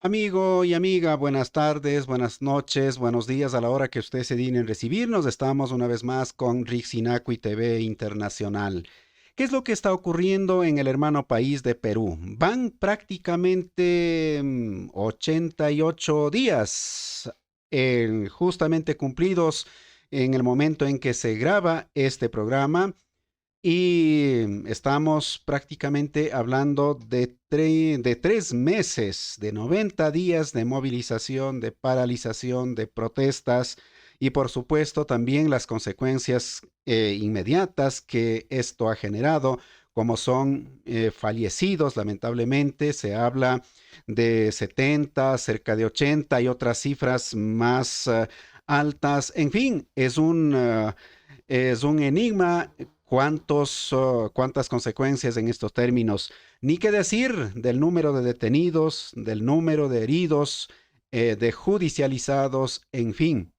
Amigo y amiga, buenas tardes, buenas noches, buenos días a la hora que usted se digne en recibirnos. Estamos una vez más con Rixinacui TV Internacional. ¿Qué es lo que está ocurriendo en el hermano país de Perú? Van prácticamente 88 días justamente cumplidos en el momento en que se graba este programa. Y estamos prácticamente hablando de 3 meses, de 90 días de movilización, de paralización, de protestas y por supuesto también las consecuencias inmediatas que esto ha generado, como son fallecidos, lamentablemente se habla de 70, cerca de 80 y otras cifras más altas. En fin, es un enigma cuántas consecuencias en estos términos. Ni qué decir del número de detenidos, del número de heridos, de judicializados, en fin.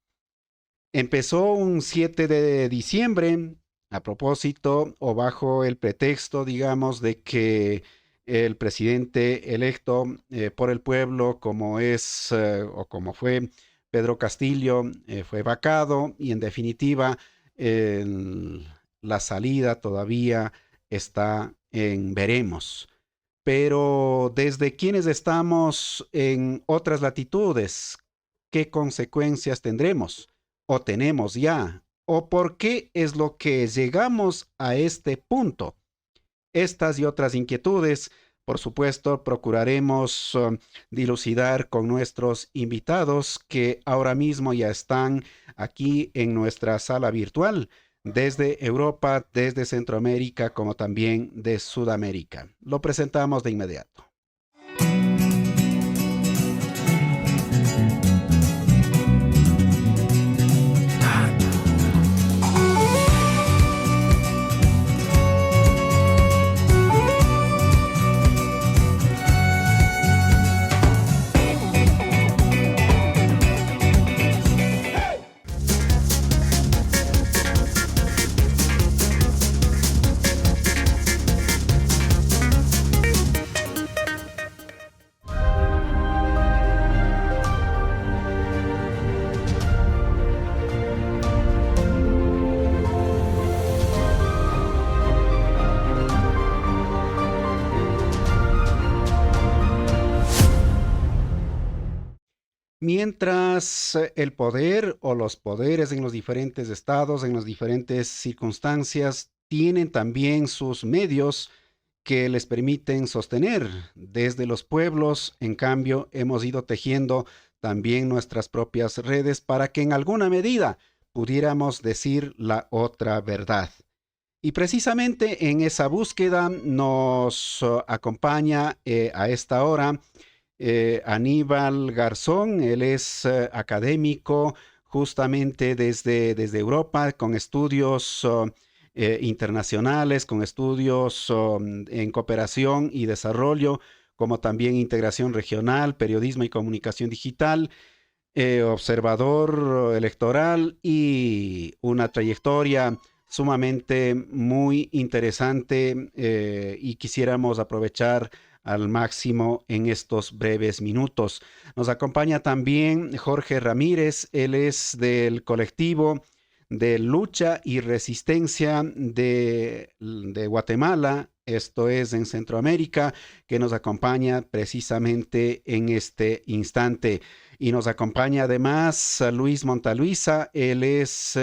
Empezó un 7 de diciembre, a propósito o bajo el pretexto, digamos, de que el presidente electo por el pueblo, como es o como fue Pedro Castillo, fue vacado y en definitiva la salida todavía está en veremos. Pero desde quienes estamos en otras latitudes, ¿qué consecuencias tendremos? ¿O tenemos ya? ¿O por qué es lo que llegamos a este punto? Estas y otras inquietudes, por supuesto, procuraremos dilucidar con nuestros invitados que ahora mismo ya están aquí en nuestra sala virtual, desde Europa, desde Centroamérica, como también de Sudamérica. Lo presentamos de inmediato. Mientras el poder o los poderes en los diferentes estados, en las diferentes circunstancias, tienen también sus medios que les permiten sostener. Desde los pueblos, en cambio, hemos ido tejiendo también nuestras propias redes para que en alguna medida pudiéramos decir la otra verdad. Y precisamente en esa búsqueda nos acompaña a esta hora Aníbal Garzón. Él es académico justamente desde Europa, con estudios internacionales, con estudios en cooperación y desarrollo, como también integración regional, periodismo y comunicación digital, observador electoral y una trayectoria sumamente muy interesante, y quisiéramos aprovechar al máximo en estos breves minutos. Nos acompaña también Jorge Ramírez. Él es del colectivo de lucha y resistencia de Guatemala, esto es en Centroamérica, que nos acompaña precisamente en este instante. Y nos acompaña además Luis Montaluisa. Él es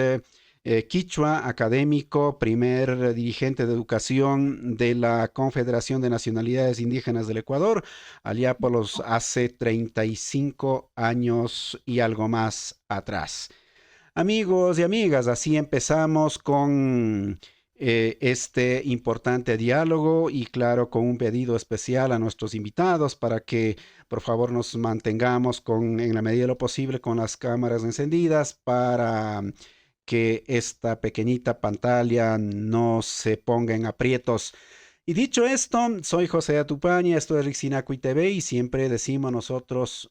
quichua académico, primer dirigente de educación de la Confederación de Nacionalidades Indígenas del Ecuador, allá por los hace 35 años y algo más atrás. Amigos y amigas, así empezamos con este importante diálogo y claro, con un pedido especial a nuestros invitados para que por favor nos mantengamos en la medida de lo posible con las cámaras encendidas para que esta pequeñita pantalla no se ponga en aprietos. Y dicho esto, soy José Atupaña, esto es Rixinacuy TV y siempre decimos nosotros,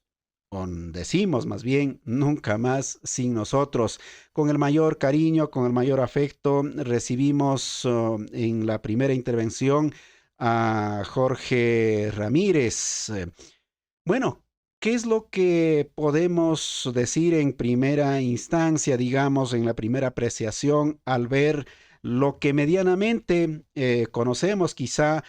o decimos más bien, nunca más sin nosotros. Con el mayor cariño, con el mayor afecto, recibimos en la primera intervención a Jorge Ramírez. Bueno, ¿qué es lo que podemos decir en primera instancia, digamos, en la primera apreciación, al ver lo que medianamente conocemos quizá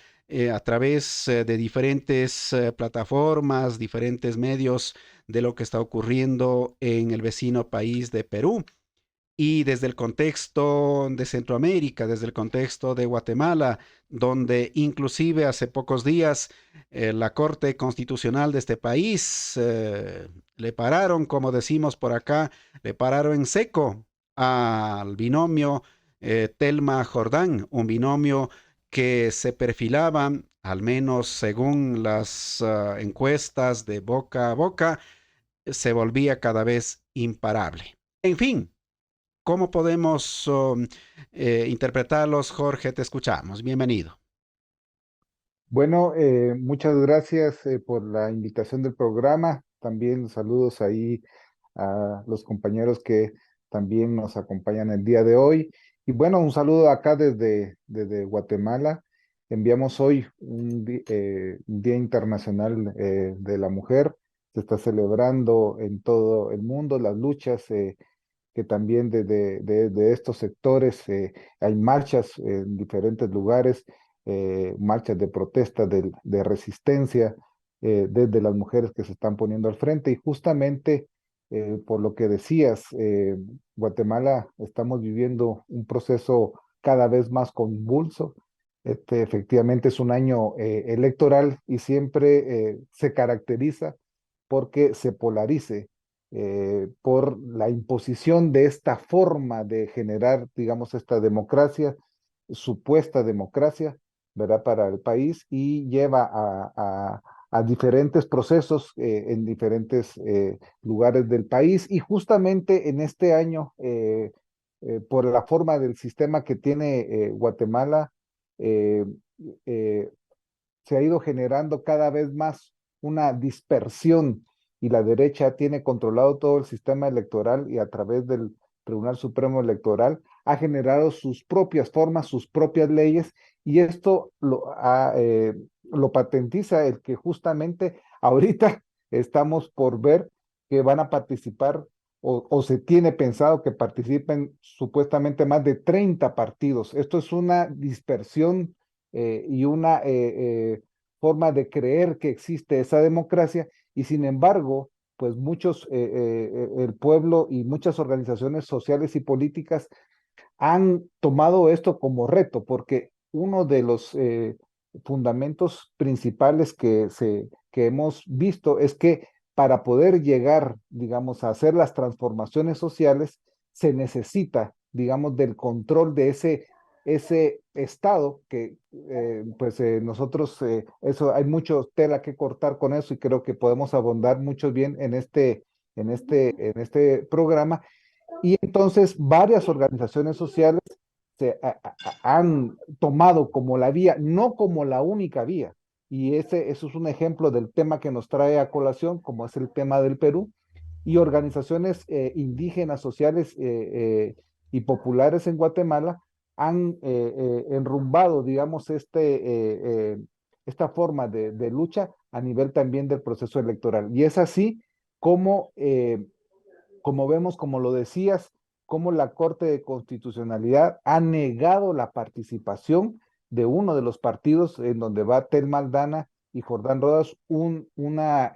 a través de diferentes plataformas, diferentes medios de lo que está ocurriendo en el vecino país de Perú? Y desde el contexto de Centroamérica, desde el contexto de Guatemala, donde inclusive hace pocos días la Corte Constitucional de este país le pararon, como decimos por acá, le pararon en seco al binomio Telma Jordán, un binomio que se perfilaba, al menos según las encuestas de boca a boca, se volvía cada vez imparable. En fin, ¿cómo podemos interpretarlos? Jorge, te escuchamos. Bienvenido. Bueno, muchas gracias por la invitación del programa. También saludos ahí a los compañeros que también nos acompañan el día de hoy. Y bueno, un saludo acá desde Guatemala. Enviamos hoy un Día Internacional de la Mujer. Se está celebrando en todo el mundo las luchas que también de estos sectores hay marchas en diferentes lugares, marchas de protesta, de resistencia, desde las mujeres que se están poniendo al frente. Y justamente por lo que decías, Guatemala estamos viviendo un proceso cada vez más convulso. Efectivamente es un año electoral y siempre se caracteriza porque se polarice por la imposición de esta forma de generar, digamos, esta democracia, supuesta democracia, ¿verdad?, para el país y lleva a diferentes procesos en diferentes lugares del país. Y justamente en este año, por la forma del sistema que tiene Guatemala, eh, eh, se ha ido generando cada vez más una dispersión y la derecha tiene controlado todo el sistema electoral y a través del Tribunal Supremo Electoral ha generado sus propias formas, sus propias leyes y esto lo patentiza el que justamente ahorita estamos por ver que van a participar o se tiene pensado que participen supuestamente más de 30 partidos. Esto es una dispersión y una forma de creer que existe esa democracia y sin embargo pues muchos, el pueblo y muchas organizaciones sociales y políticas han tomado esto como reto, porque uno de los fundamentos principales que hemos visto es que para poder llegar, digamos, a hacer las transformaciones sociales, se necesita, digamos, del control de ese estado que, pues nosotros, eso, hay mucho tela que cortar con eso y creo que podemos abundar mucho bien en este programa y entonces varias organizaciones sociales han tomado como la vía, no como la única vía. Y eso es un ejemplo del tema que nos trae a colación, como es el tema del Perú, y organizaciones indígenas, sociales y populares en Guatemala han enrumbado, digamos, esta forma de lucha a nivel también del proceso electoral. Y es así como como vemos, como lo decías, cómo la Corte de Constitucionalidad ha negado la participación de uno de los partidos en donde va Tel Maldana y Jordán Rodas, una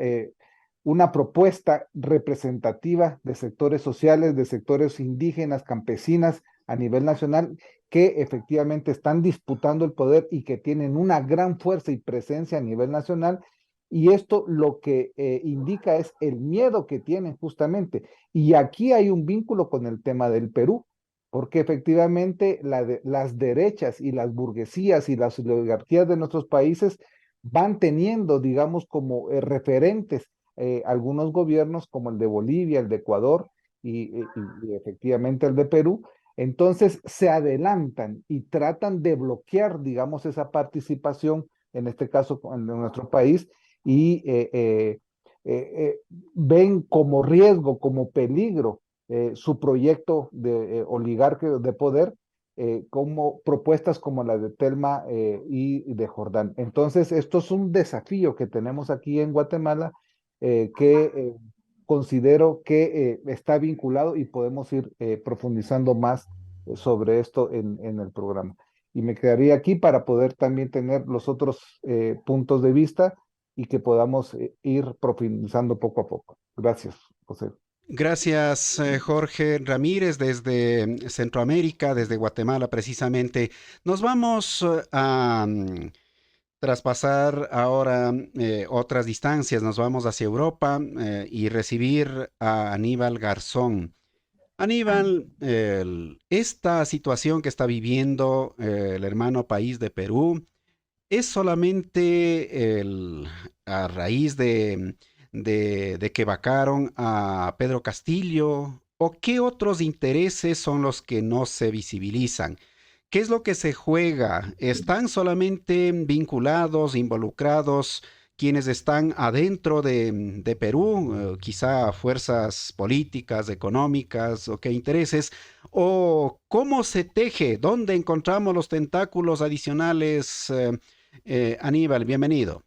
propuesta representativa de sectores sociales, de sectores indígenas, campesinas a nivel nacional, que efectivamente están disputando el poder y que tienen una gran fuerza y presencia a nivel nacional. Y esto lo que indica es el miedo que tienen justamente. Y aquí hay un vínculo con el tema del Perú, porque efectivamente las derechas y las burguesías y las oligarquías de nuestros países van teniendo, digamos, como referentes algunos gobiernos como el de Bolivia, el de Ecuador y efectivamente el de Perú. Entonces se adelantan y tratan de bloquear, digamos, esa participación, en este caso en nuestro país, y ven como riesgo, como peligro su proyecto de oligarca de poder, como propuestas como la de Telma y de Jordán. Entonces, esto es un desafío que tenemos aquí en Guatemala que considero que está vinculado y podemos ir profundizando más sobre esto en el programa. Y me quedaría aquí para poder también tener los otros puntos de vista y que podamos ir profundizando poco a poco. Gracias, José. Gracias, Jorge Ramírez, desde Centroamérica, desde Guatemala precisamente. Nos vamos a traspasar ahora otras distancias, nos vamos hacia Europa y recibir a Aníbal Garzón. Aníbal, esta situación que está viviendo el hermano país de Perú es solamente a raíz de que vacaron a Pedro Castillo o qué otros intereses son los que no se visibilizan. ¿Qué es lo que se juega? ¿Están solamente vinculados, involucrados quienes están adentro de Perú, quizá fuerzas políticas, económicas o qué intereses? ¿O cómo se teje? ¿Dónde encontramos los tentáculos adicionales? Aníbal, bienvenido.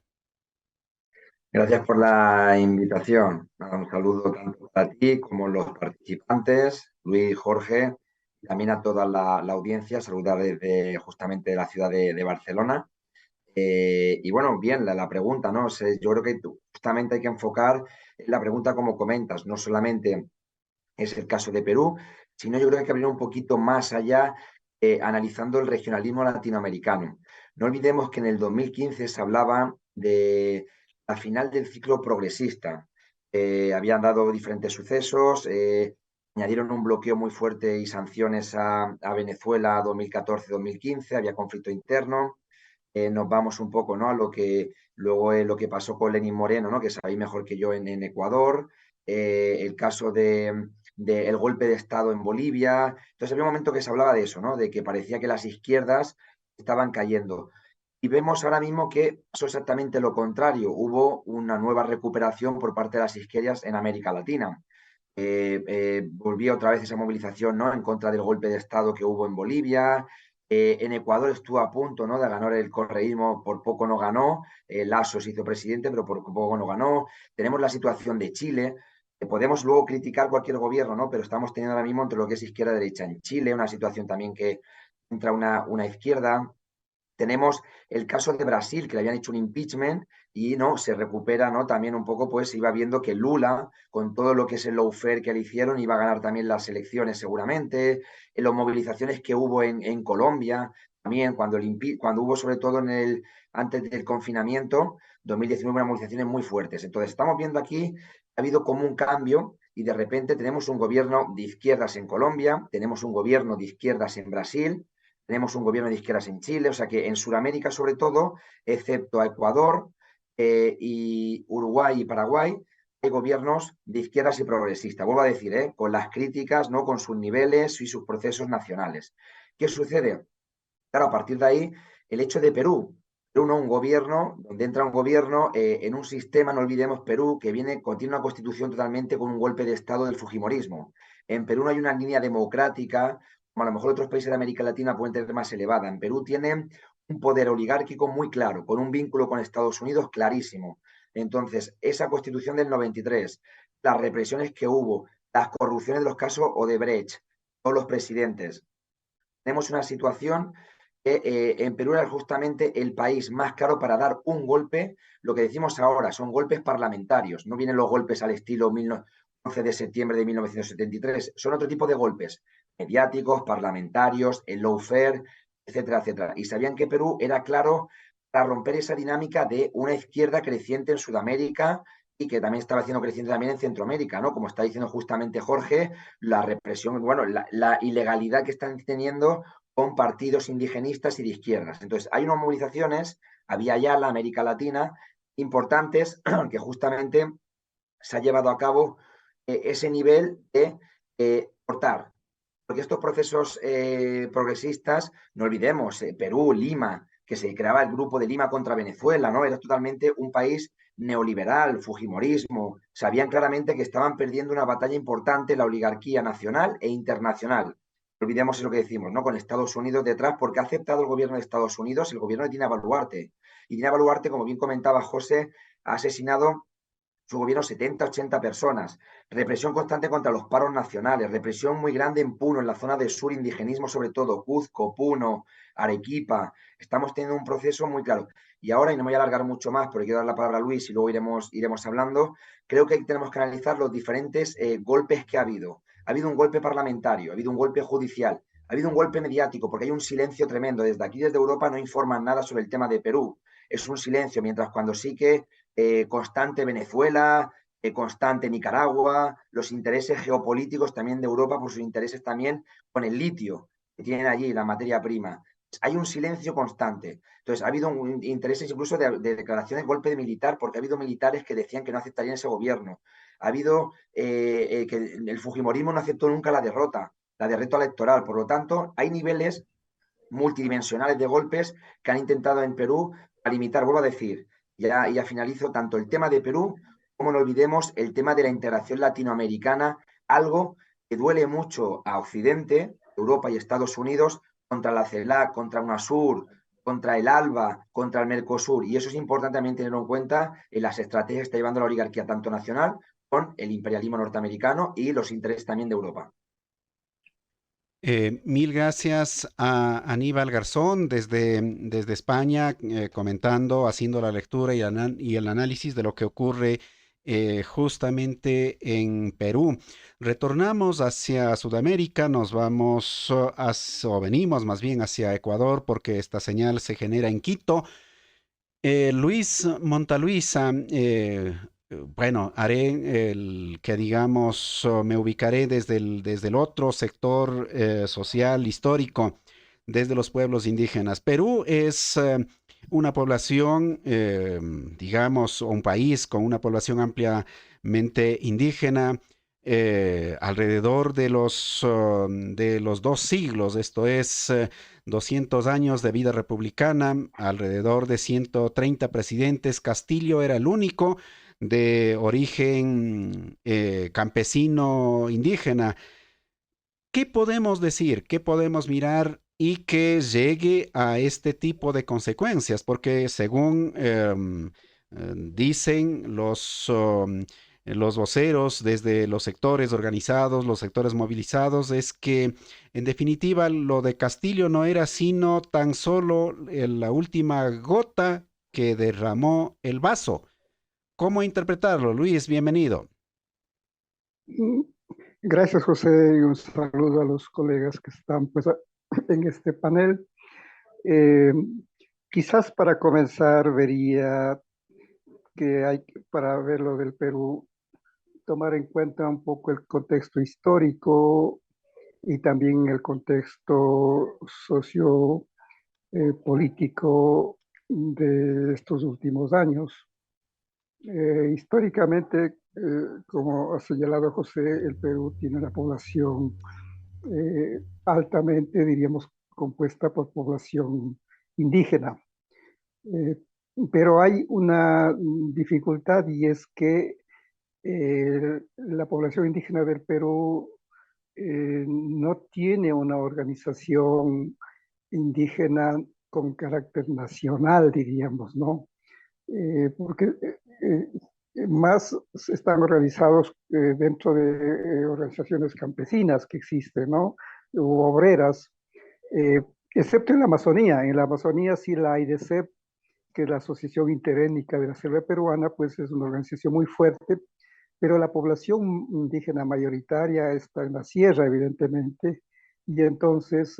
Gracias por la invitación. Nada, un saludo tanto para ti como los participantes, Luis, Jorge, y también a toda la audiencia. Saludar desde justamente la ciudad de Barcelona. Y bueno, bien, la pregunta, ¿no? Yo creo que justamente hay que enfocar en la pregunta como comentas. No solamente es el caso de Perú, sino yo creo que hay que abrir un poquito más allá, analizando el regionalismo latinoamericano. No olvidemos que en el 2015 se hablaba de la final del ciclo progresista. Habían dado diferentes sucesos, añadieron un bloqueo muy fuerte y sanciones a Venezuela 2014-2015, había conflicto interno. Nos vamos un poco, ¿no?, a lo que luego lo que pasó con Lenín Moreno, ¿no?, que sabéis mejor que yo en Ecuador, el caso de el golpe de Estado en Bolivia. Entonces había un momento que se hablaba de eso, ¿no?, de que parecía que las izquierdas estaban cayendo. Y vemos ahora mismo que pasó exactamente lo contrario. Hubo una nueva recuperación por parte de las izquierdas en América Latina. Volvió otra vez esa movilización, ¿no?, en contra del golpe de Estado que hubo en Bolivia. En Ecuador estuvo a punto, ¿no?, de ganar el correísmo, por poco no ganó. Lasso se hizo presidente, pero por poco no ganó. Tenemos la situación de Chile. Podemos luego criticar cualquier gobierno, ¿no?, pero estamos teniendo ahora mismo entre lo que es izquierda y derecha en Chile, una situación también que entra una izquierda. Tenemos el caso de Brasil, que le habían hecho un impeachment y no se recupera, ¿no? También un poco, pues iba viendo que Lula, con todo lo que es el lawfare que le hicieron, iba a ganar también las elecciones seguramente. En las movilizaciones que hubo en Colombia, también cuando hubo sobre todo antes del confinamiento, 2019, unas movilizaciones muy fuertes. Entonces, estamos viendo aquí, ha habido como un cambio y de repente tenemos un gobierno de izquierdas en Colombia, tenemos un gobierno de izquierdas en Brasil, tenemos un gobierno de izquierdas en Chile, o sea que en Sudamérica sobre todo, excepto a Ecuador y Uruguay y Paraguay, hay gobiernos de izquierdas y progresistas. Vuelvo a decir, con las críticas, ¿no? Con sus niveles y sus procesos nacionales. ¿Qué sucede? Claro, a partir de ahí, el hecho de Perú, Perú no un gobierno, donde entra un gobierno en un sistema, no olvidemos Perú, que tiene una constitución totalmente con un golpe de Estado del Fujimorismo. En Perú no hay una línea democrática, como a lo mejor otros países de América Latina pueden tener más elevada. En Perú tiene un poder oligárquico muy claro, con un vínculo con Estados Unidos clarísimo. Entonces, esa constitución del 93, las represiones que hubo, las corrupciones de los casos Odebrecht, todos los presidentes, tenemos una situación que en Perú era justamente el país más caro para dar un golpe. Lo que decimos ahora son golpes parlamentarios, no vienen los golpes al estilo 11 de septiembre de 1973, son otro tipo de golpes mediáticos, parlamentarios, el lawfare, etcétera, etcétera. Y sabían que Perú era claro para romper esa dinámica de una izquierda creciente en Sudamérica y que también estaba haciendo creciente también en Centroamérica, ¿no? Como está diciendo justamente Jorge, la represión, bueno, la ilegalidad que están teniendo con partidos indigenistas y de izquierdas. Entonces, hay unas movilizaciones, había ya en la América Latina, importantes, que justamente se ha llevado a cabo ese nivel de cortar. Porque estos procesos progresistas, no olvidemos, Perú, Lima, que se creaba el grupo de Lima contra Venezuela, ¿no? Era totalmente un país neoliberal, fujimorismo. Sabían claramente que estaban perdiendo una batalla importante la oligarquía nacional e internacional. No olvidemos eso que decimos, ¿no? Con Estados Unidos detrás, porque ha aceptado el gobierno de Estados Unidos el gobierno de Dina Boluarte. Y Dina Boluarte, como bien comentaba José, ha asesinado su gobierno 70, 80 personas, represión constante contra los paros nacionales, represión muy grande en Puno, en la zona del sur, indigenismo sobre todo, Cuzco, Puno, Arequipa. Estamos teniendo un proceso muy claro. Y ahora, y no me voy a alargar mucho más, porque quiero dar la palabra a Luis y luego iremos hablando, creo que tenemos que analizar los diferentes golpes que ha habido. Ha habido un golpe parlamentario, ha habido un golpe judicial, ha habido un golpe mediático, porque hay un silencio tremendo. Desde aquí, desde Europa, no informan nada sobre el tema de Perú. Es un silencio, mientras cuando sí que constante Venezuela, constante Nicaragua, los intereses geopolíticos también de Europa por sus intereses también con el litio que tienen allí, la materia prima. Hay un silencio constante. Entonces, ha habido intereses incluso de declaraciones de golpe militar, porque ha habido militares que decían que no aceptarían ese gobierno. Ha habido que el Fujimorismo no aceptó nunca la derrota electoral. Por lo tanto, hay niveles multidimensionales de golpes que han intentado en Perú para limitar, vuelvo a decir, ya finalizo, tanto el tema de Perú como no olvidemos el tema de la integración latinoamericana, algo que duele mucho a Occidente, Europa y Estados Unidos, contra la CELAC, contra UNASUR, contra el ALBA, contra el Mercosur. Y eso es importante también tenerlo en cuenta en las estrategias que está llevando la oligarquía tanto nacional con el imperialismo norteamericano y los intereses también de Europa. Mil gracias a Aníbal Garzón desde España, comentando, haciendo la lectura y el análisis de lo que ocurre justamente en Perú. Retornamos hacia Sudamérica, nos vamos o venimos más bien hacia Ecuador porque esta señal se genera en Quito. Luis Montaluisa, bueno, haré el que digamos, me ubicaré desde el otro sector social, histórico, desde los pueblos indígenas. Perú es una población, digamos, o un país con una población ampliamente indígena. Alrededor de los 2 siglos, esto es 200 años de vida republicana, alrededor de 130 presidentes. Castillo era el único de origen campesino indígena. ¿Qué podemos decir? ¿Qué podemos mirar y que llegue a este tipo de consecuencias? Porque según dicen los voceros, desde los sectores organizados, los sectores movilizados, es que en definitiva lo de Castillo no era sino tan solo la última gota que derramó el vaso. ¿Cómo interpretarlo, Luis? Bienvenido. Mm, Gracias, José, y un saludo a los colegas que están pues, en este panel. Eh, Quizás para comenzar vería que hay, para ver lo del Perú, tomar en cuenta un poco el contexto histórico y también el contexto socio político de estos últimos años. Históricamente, como ha señalado José, el Perú tiene una población altamente, diríamos, compuesta por población indígena. Eh, pero hay una dificultad y es que la población indígena del Perú no tiene una organización indígena con carácter nacional, diríamos, ¿no? Porque más están organizados dentro de organizaciones campesinas que existen, ¿no? U obreras, eh, excepto en la Amazonía. En la Amazonía sí la AIDESEP, que es la Asociación Interétnica de la Selva Peruana, pues es una organización muy fuerte, pero la población indígena mayoritaria está en la sierra, evidentemente, y entonces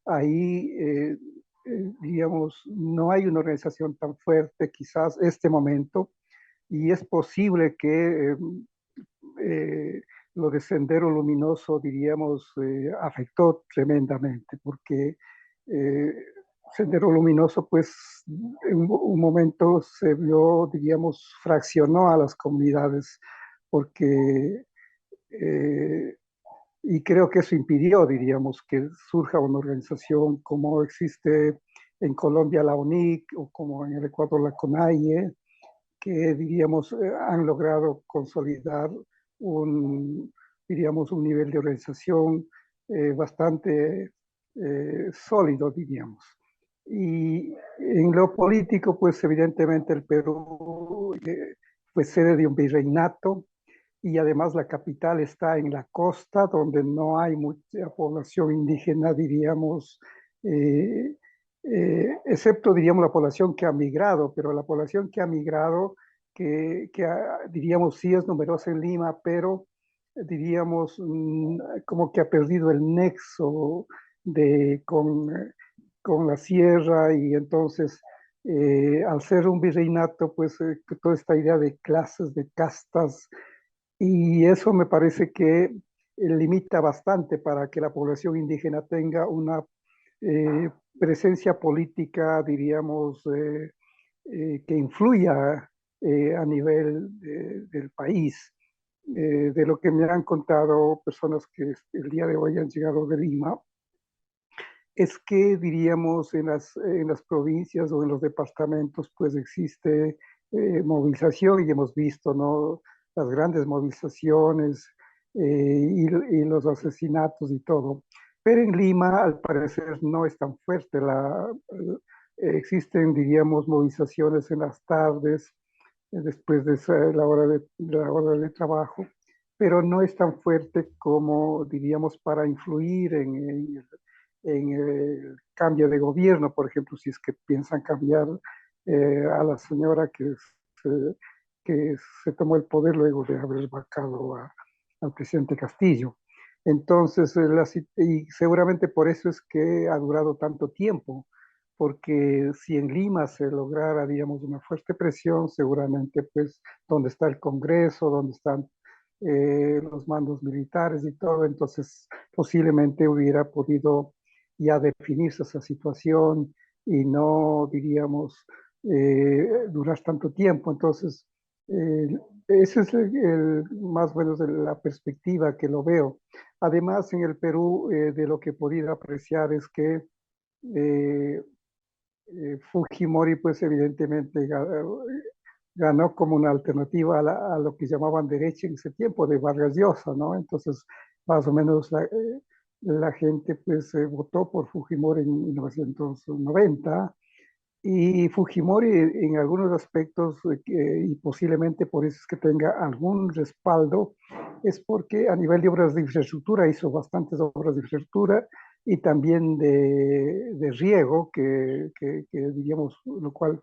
ahí, digamos, no hay una organización tan fuerte, quizás este momento, y es posible que lo de Sendero Luminoso, diríamos, afectó tremendamente, porque eh, Sendero Luminoso, pues, en un momento se vio, diríamos, fraccionó a las comunidades, porque, eh, y creo que eso impidió, diríamos, que surja una organización como existe en Colombia la UNIC o como en el Ecuador la CONAIE, que diríamos han logrado consolidar un, diríamos, un nivel de organización bastante sólido, diríamos. Y en lo político, pues evidentemente el Perú fue sede de un virreinato y además la capital está en la costa, donde no hay mucha población indígena, diríamos, eh, excepto, diríamos, la población que ha migrado, pero la población que ha migrado, diríamos, sí es numerosa en Lima, pero diríamos, como que ha perdido el nexo de, con la sierra y entonces, al ser un virreinato, pues toda esta idea de clases, de castas, y eso me parece que limita bastante para que la población indígena tenga una eh, presencia política, diríamos, que influya a nivel del país. De lo que me han contado personas que el día de hoy han llegado de Lima, es que diríamos en las provincias o en los departamentos pues existe movilización y hemos visto, ¿no? Las grandes movilizaciones y los asesinatos y todo. Pero en Lima al parecer no es tan fuerte. Existen, diríamos, movilizaciones en las tardes, después de la hora de trabajo, pero no es tan fuerte como, diríamos, para influir en el cambio de gobierno, por ejemplo, si es que piensan cambiar a la señora que se tomó el poder luego de haber vacado al presidente Castillo. Entonces, y seguramente por eso es que ha durado tanto tiempo, porque si en Lima se lograra, digamos, una fuerte presión, seguramente, pues, donde está el Congreso, donde están los mandos militares y todo, entonces posiblemente hubiera podido ya definirse esa situación y no, diríamos, durar tanto tiempo. Entonces, eh, ese es más o menos la perspectiva que lo veo. Además, en el Perú, de lo que he podido apreciar es que eh, Fujimori, pues evidentemente ganó como una alternativa a lo que llamaban derecha en ese tiempo, de Vargas Llosa, ¿no? Entonces, más o menos la gente pues votó por Fujimori en 1990 Y Fujimori en algunos aspectos, y posiblemente por eso es que tenga algún respaldo, es porque a nivel de obras de infraestructura hizo bastantes obras de infraestructura y también de riego, que diríamos, lo cual,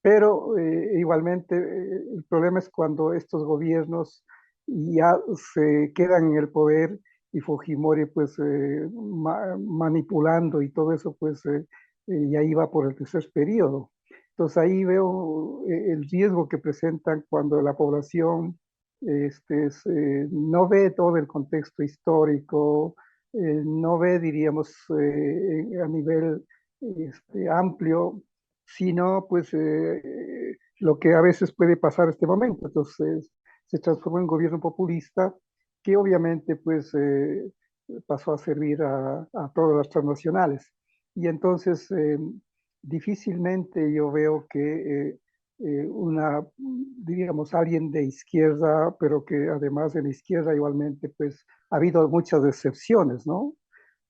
pero igualmente el problema es cuando estos gobiernos ya se quedan en el poder y Fujimori pues manipulando y todo eso pues ya iba por el tercer periodo. Entonces ahí veo el riesgo que presentan cuando la población no ve todo el contexto histórico, no ve, diríamos, a nivel amplio, sino pues lo que a veces puede pasar este momento. Entonces se transformó en gobierno populista que obviamente pues pasó a servir a todas las transnacionales. Y entonces difícilmente yo veo que diríamos, alguien de izquierda, pero que además de la izquierda igualmente pues ha habido muchas decepciones, ¿no?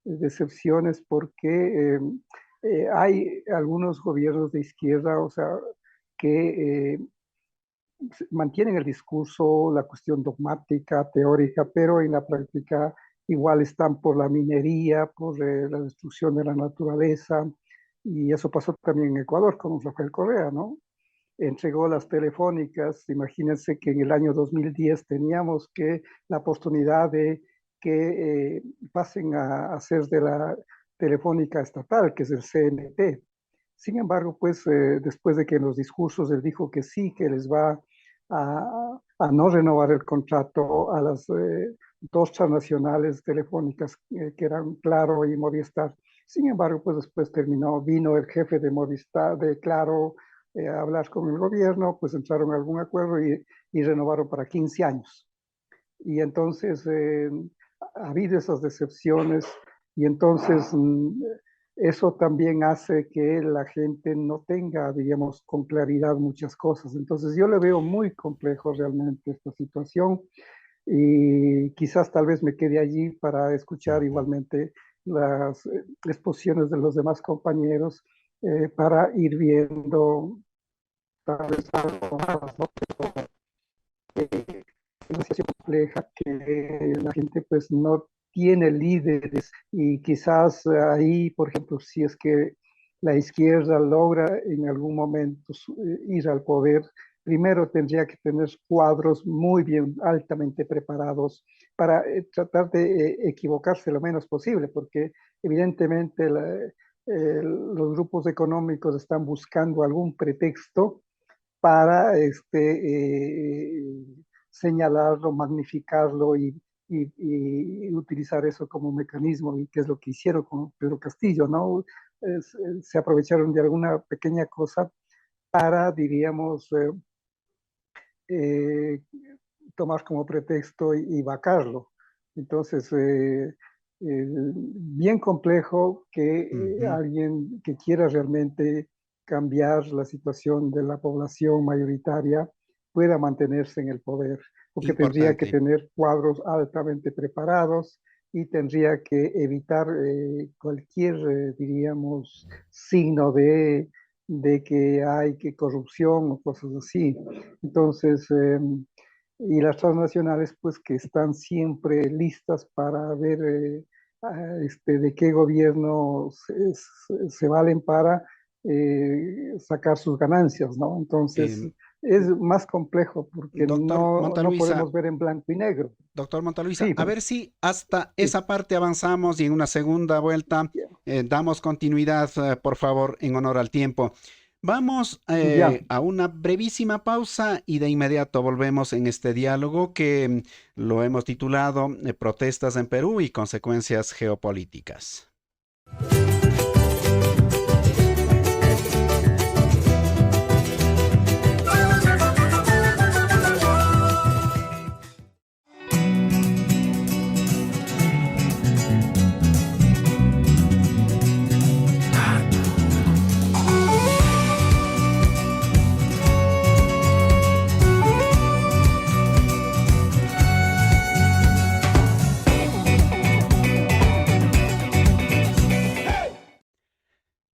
Decepciones porque hay algunos gobiernos de izquierda, o sea, que mantienen el discurso, la cuestión dogmática, teórica, pero en la práctica igual están por la minería, por la destrucción de la naturaleza, y eso pasó también en Ecuador con Rafael Correa, ¿no? Entregó las telefónicas, imagínense que en el año 2010 teníamos que la oportunidad de que pasen a ser de la telefónica estatal, que es el CNT. Sin embargo, pues después de que en los discursos él dijo que sí, que les va a no renovar el contrato a las dos transnacionales telefónicas que eran Claro y Movistar. Sin embargo, pues después vino el jefe de Movistar, de Claro, a hablar con el gobierno, pues entraron a algún acuerdo y renovaron para 15 años. Y entonces ha habido esas decepciones y entonces eso también hace que la gente no tenga, digamos, con claridad muchas cosas. Entonces yo le veo muy complejo realmente esta situación y quizás tal vez me quede allí para escuchar igualmente las exposiciones de los demás compañeros para ir viendo tal vez algo más, ¿no? Es una situación compleja que la gente pues no tiene líderes y quizás ahí, por ejemplo, si es que la izquierda logra en algún momento ir al poder, primero tendría que tener cuadros muy bien, altamente preparados para tratar de equivocarse lo menos posible, porque evidentemente los grupos económicos están buscando algún pretexto para señalarlo, magnificarlo y utilizar eso como mecanismo, y que es lo que hicieron con Pedro Castillo, ¿no? Se aprovecharon de alguna pequeña cosa para, diríamos, eh, tomar como pretexto y vacarlo. Entonces, bien complejo que alguien que quiera realmente cambiar la situación de la población mayoritaria pueda mantenerse en el poder, porque tendría que Importante. tener cuadros altamente preparados y tendría que evitar cualquier, diríamos, signo de que hay que corrupción o cosas así. Entonces, y las transnacionales, pues que están siempre listas para ver de qué gobierno se valen para sacar sus ganancias, ¿no? Entonces, Em, es más complejo porque doctor no Montaluisa, podemos ver en blanco y negro. doctor Montaluisa, Sí, a ver si hasta sí, esa parte avanzamos y en una segunda vuelta damos continuidad, por favor, en honor al tiempo. Vamos ya. a una brevísima pausa y de inmediato volvemos en este diálogo que lo hemos titulado Protestas en Perú y consecuencias geopolíticas.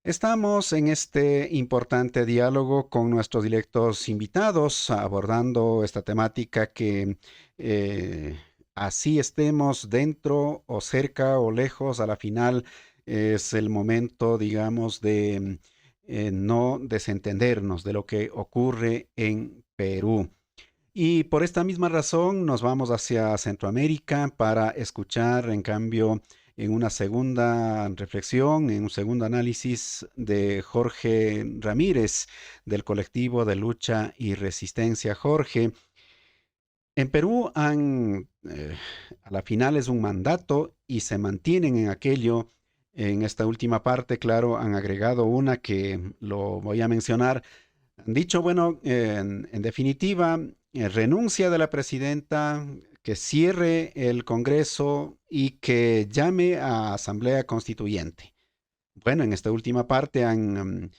Estamos en este importante diálogo con nuestros directos invitados, abordando esta temática que así estemos dentro o cerca o lejos, a la final es el momento, digamos, de no desentendernos de lo que ocurre en Perú. Y por esta misma razón nos vamos hacia Centroamérica para escuchar, en cambio, en una segunda reflexión, en un segundo análisis de Jorge Ramírez, del colectivo de lucha y resistencia. Jorge, en Perú a la final es un mandato y se mantienen en aquello. En esta última parte, claro, han agregado una que lo voy a mencionar. Han dicho, bueno, en definitiva, renuncia de la presidenta, que cierre el Congreso y que llame a Asamblea Constituyente. Bueno, en esta última parte han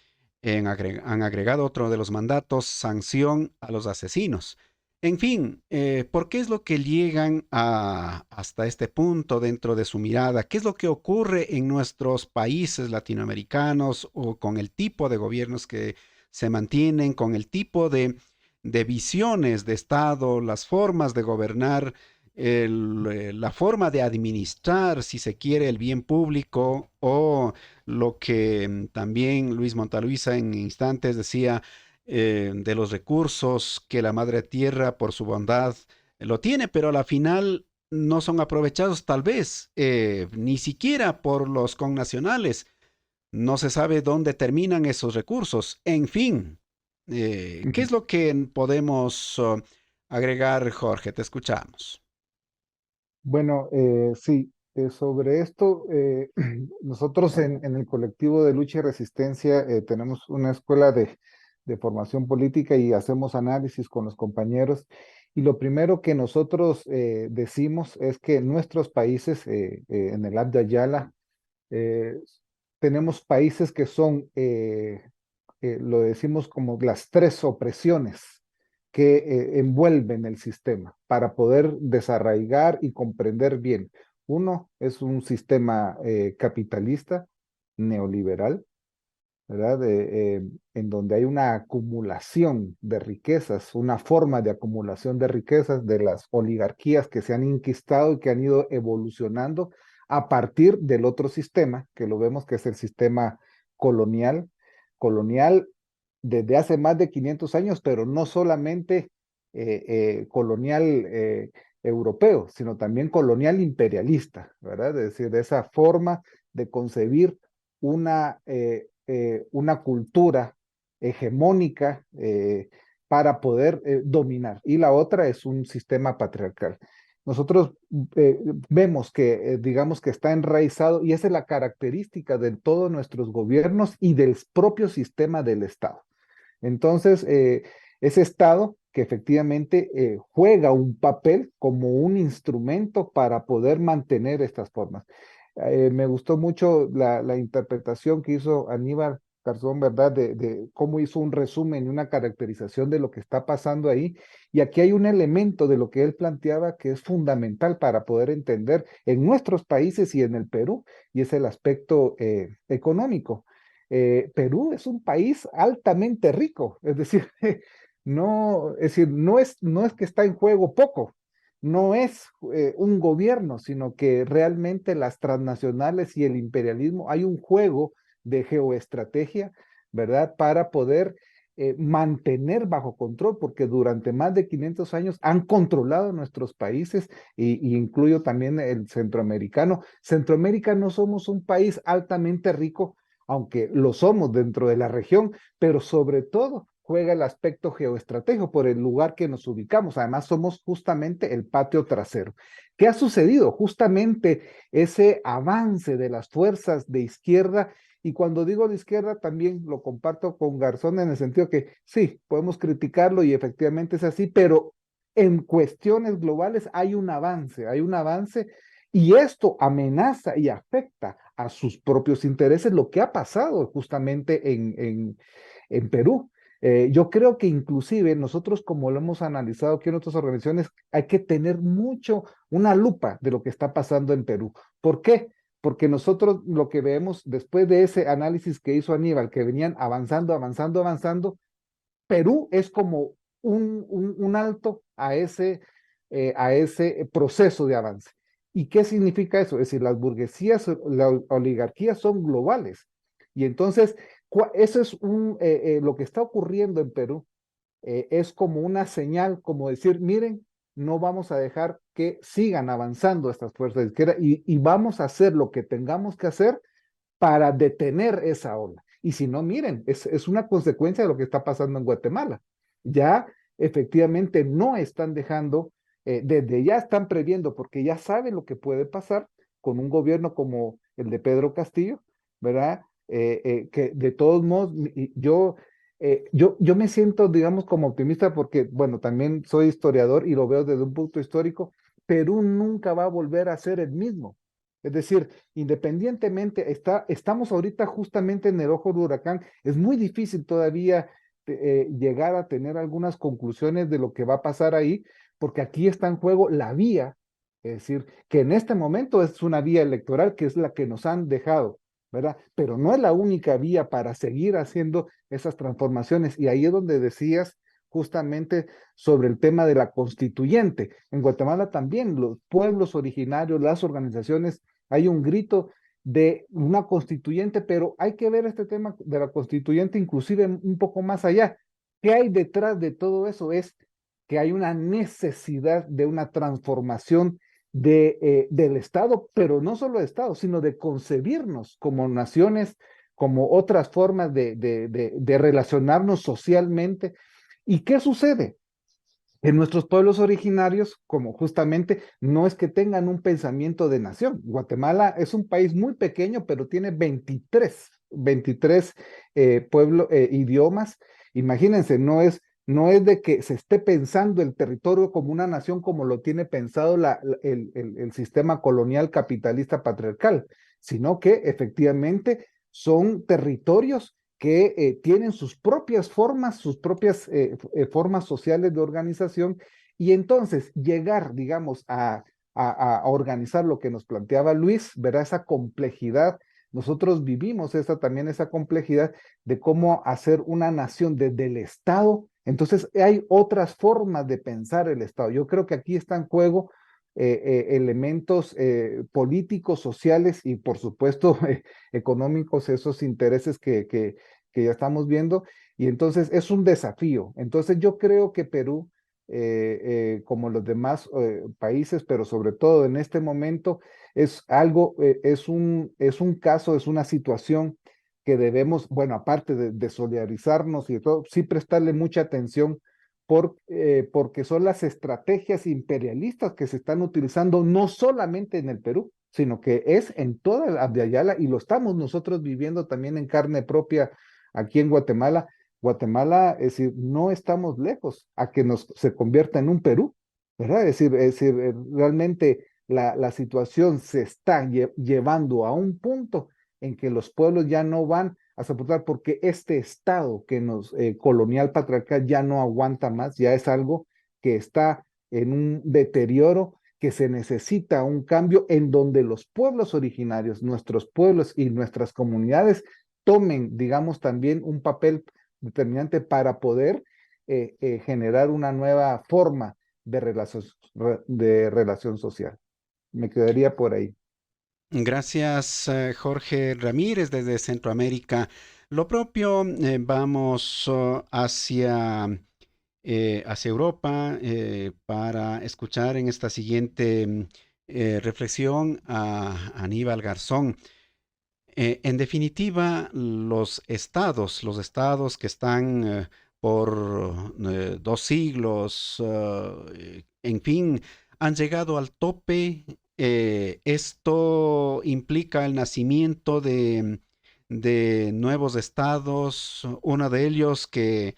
agregado otro de los mandatos, sanción a los asesinos. En fin, ¿por qué es lo que llegan hasta este punto dentro de su mirada? ¿Qué es lo que ocurre en nuestros países latinoamericanos o con el tipo de gobiernos que se mantienen, con el tipo de visiones de Estado, las formas de gobernar, la forma de administrar, si se quiere, el bien público o lo que también Luis Montaluisa en instantes decía de los recursos que la Madre Tierra por su bondad lo tiene, pero a la final no son aprovechados tal vez ni siquiera por los connacionales. No se sabe dónde terminan esos recursos. En fin, ¿qué es lo que podemos agregar, Jorge? Te escuchamos. Bueno, sí, sobre esto, nosotros en el colectivo de lucha y resistencia tenemos una escuela de formación política y hacemos análisis con los compañeros. Y lo primero que nosotros decimos es que nuestros países, en el Abya Yala, eh, tenemos países que son, lo decimos como las tres opresiones que envuelven el sistema para poder desarraigar y comprender bien. Uno es un sistema capitalista, neoliberal, ¿verdad? En donde hay una acumulación de riquezas, una forma de acumulación de riquezas de las oligarquías que se han inquistado y que han ido evolucionando a partir del otro sistema, que lo vemos que es el sistema colonial, colonial desde hace más de 500 años, pero no solamente colonial europeo, sino también colonial imperialista, ¿verdad? Es decir, de esa forma de concebir una cultura hegemónica para poder dominar. Y la otra es un sistema patriarcal. Nosotros eh, vemos que, digamos que está enraizado, y esa es la característica de todos nuestros gobiernos y del propio sistema del Estado. Entonces, ese Estado que efectivamente juega un papel como un instrumento para poder mantener estas formas. Me gustó mucho la interpretación que hizo Aníbal Garzón, ¿verdad? De cómo hizo un resumen y una caracterización de lo que está pasando ahí. Y aquí hay un elemento de lo que él planteaba que es fundamental para poder entender en nuestros países y en el Perú, y es el aspecto económico. Perú es un país altamente rico, es decir, no, es decir, no es que está en juego poco, no es un gobierno, sino que realmente las transnacionales y el imperialismo, hay un juego de geoestrategia, ¿verdad? Para poder mantener bajo control, porque durante más de 500 años han controlado nuestros países, y incluyo también el centroamericano. Centroamérica no somos un país altamente rico, aunque lo somos dentro de la región, pero sobre todo juega el aspecto geoestratégico por el lugar que nos ubicamos. Además, somos justamente el patio trasero. ¿Qué ha sucedido? Justamente ese avance de las fuerzas de izquierda, y cuando digo de izquierda también lo comparto con Garzón en el sentido que sí, podemos criticarlo y efectivamente es así, pero en cuestiones globales hay un avance y esto amenaza y afecta a sus propios intereses, lo que ha pasado justamente en Perú. Yo creo que inclusive nosotros, como lo hemos analizado aquí en otras organizaciones, hay que tener mucho, una lupa de lo que está pasando en Perú. ¿Por qué? porque nosotros lo que vemos después de ese análisis que hizo Aníbal, que venían avanzando, avanzando, avanzando, Perú es como un alto a ese proceso de avance. ¿Y qué significa eso? Es decir, las burguesías, las oligarquías son globales. Y entonces, eso es lo que está ocurriendo en Perú, es como una señal, como decir, miren, no vamos a dejar que sigan avanzando estas fuerzas de izquierda y vamos a hacer lo que tengamos que hacer para detener esa ola. Y si no, miren, es una consecuencia de lo que está pasando en Guatemala. Ya efectivamente no están dejando, desde ya están previendo, porque ya saben lo que puede pasar con un gobierno como el de Pedro Castillo, ¿verdad? Que de todos modos, yo me siento, digamos, como optimista porque, bueno, también soy historiador y lo veo desde un punto histórico. Perú nunca va a volver a ser el mismo. Es decir, independientemente, estamos ahorita justamente en el ojo del huracán, es muy difícil todavía llegar a tener algunas conclusiones de lo que va a pasar ahí, porque aquí está en juego la vía, es decir, que en este momento es una vía electoral que es la que nos han dejado, ¿verdad? Pero no es la única vía para seguir haciendo esas transformaciones. Y ahí es donde decías justamente sobre el tema de la constituyente. En Guatemala también los pueblos originarios, las organizaciones, hay un grito de una constituyente, pero hay que ver este tema de la constituyente inclusive un poco más allá. ¿Qué hay detrás de todo eso? Es que hay una necesidad de una transformación del Estado, pero no solo de Estado, sino de concebirnos como naciones, como otras formas de relacionarnos socialmente. ¿Y qué sucede? En nuestros pueblos originarios, como justamente no es que tengan un pensamiento de nación. Guatemala es un país muy pequeño, pero tiene 23 idiomas. Imagínense, no es de que se esté pensando el territorio como una nación como lo tiene pensado el sistema colonial capitalista patriarcal, sino que efectivamente son territorios que tienen sus propias formas, sus propias formas sociales de organización, y entonces llegar, digamos, a organizar lo que nos planteaba Luis, verá esa complejidad. Nosotros vivimos también esa complejidad de cómo hacer una nación desde el Estado. Entonces hay otras formas de pensar el Estado. Yo creo que aquí está en juego elementos políticos, sociales y por supuesto económicos, esos intereses que ya estamos viendo, y entonces es un desafío. Entonces yo creo que Perú, como los demás países, pero sobre todo en este momento, es algo, es un caso, es una situación que debemos, bueno, aparte de solidarizarnos y de todo, sí prestarle mucha atención porque son las estrategias imperialistas que se están utilizando no solamente en el Perú, sino que es en toda la de Ayala y lo estamos nosotros viviendo también en carne propia aquí en Guatemala. Guatemala, es decir, no estamos lejos a que se convierta en un Perú, ¿verdad? Es decir, realmente la situación se está llevando a un punto en que los pueblos ya no van a soportar porque este Estado que nos colonial patriarcal ya no aguanta más, ya es algo que está en un deterioro, que se necesita un cambio en donde los pueblos originarios, nuestros pueblos y nuestras comunidades tomen, digamos, también un papel determinante para poder generar una nueva forma de relación social. Me quedaría por ahí. Gracias, Jorge Ramírez desde Centroamérica. Lo propio, vamos hacia Europa para escuchar en esta siguiente reflexión a Aníbal Garzón. En definitiva, los estados que están por 2 siglos, en fin, han llegado al tope. Esto implica el nacimiento de nuevos estados, uno de ellos que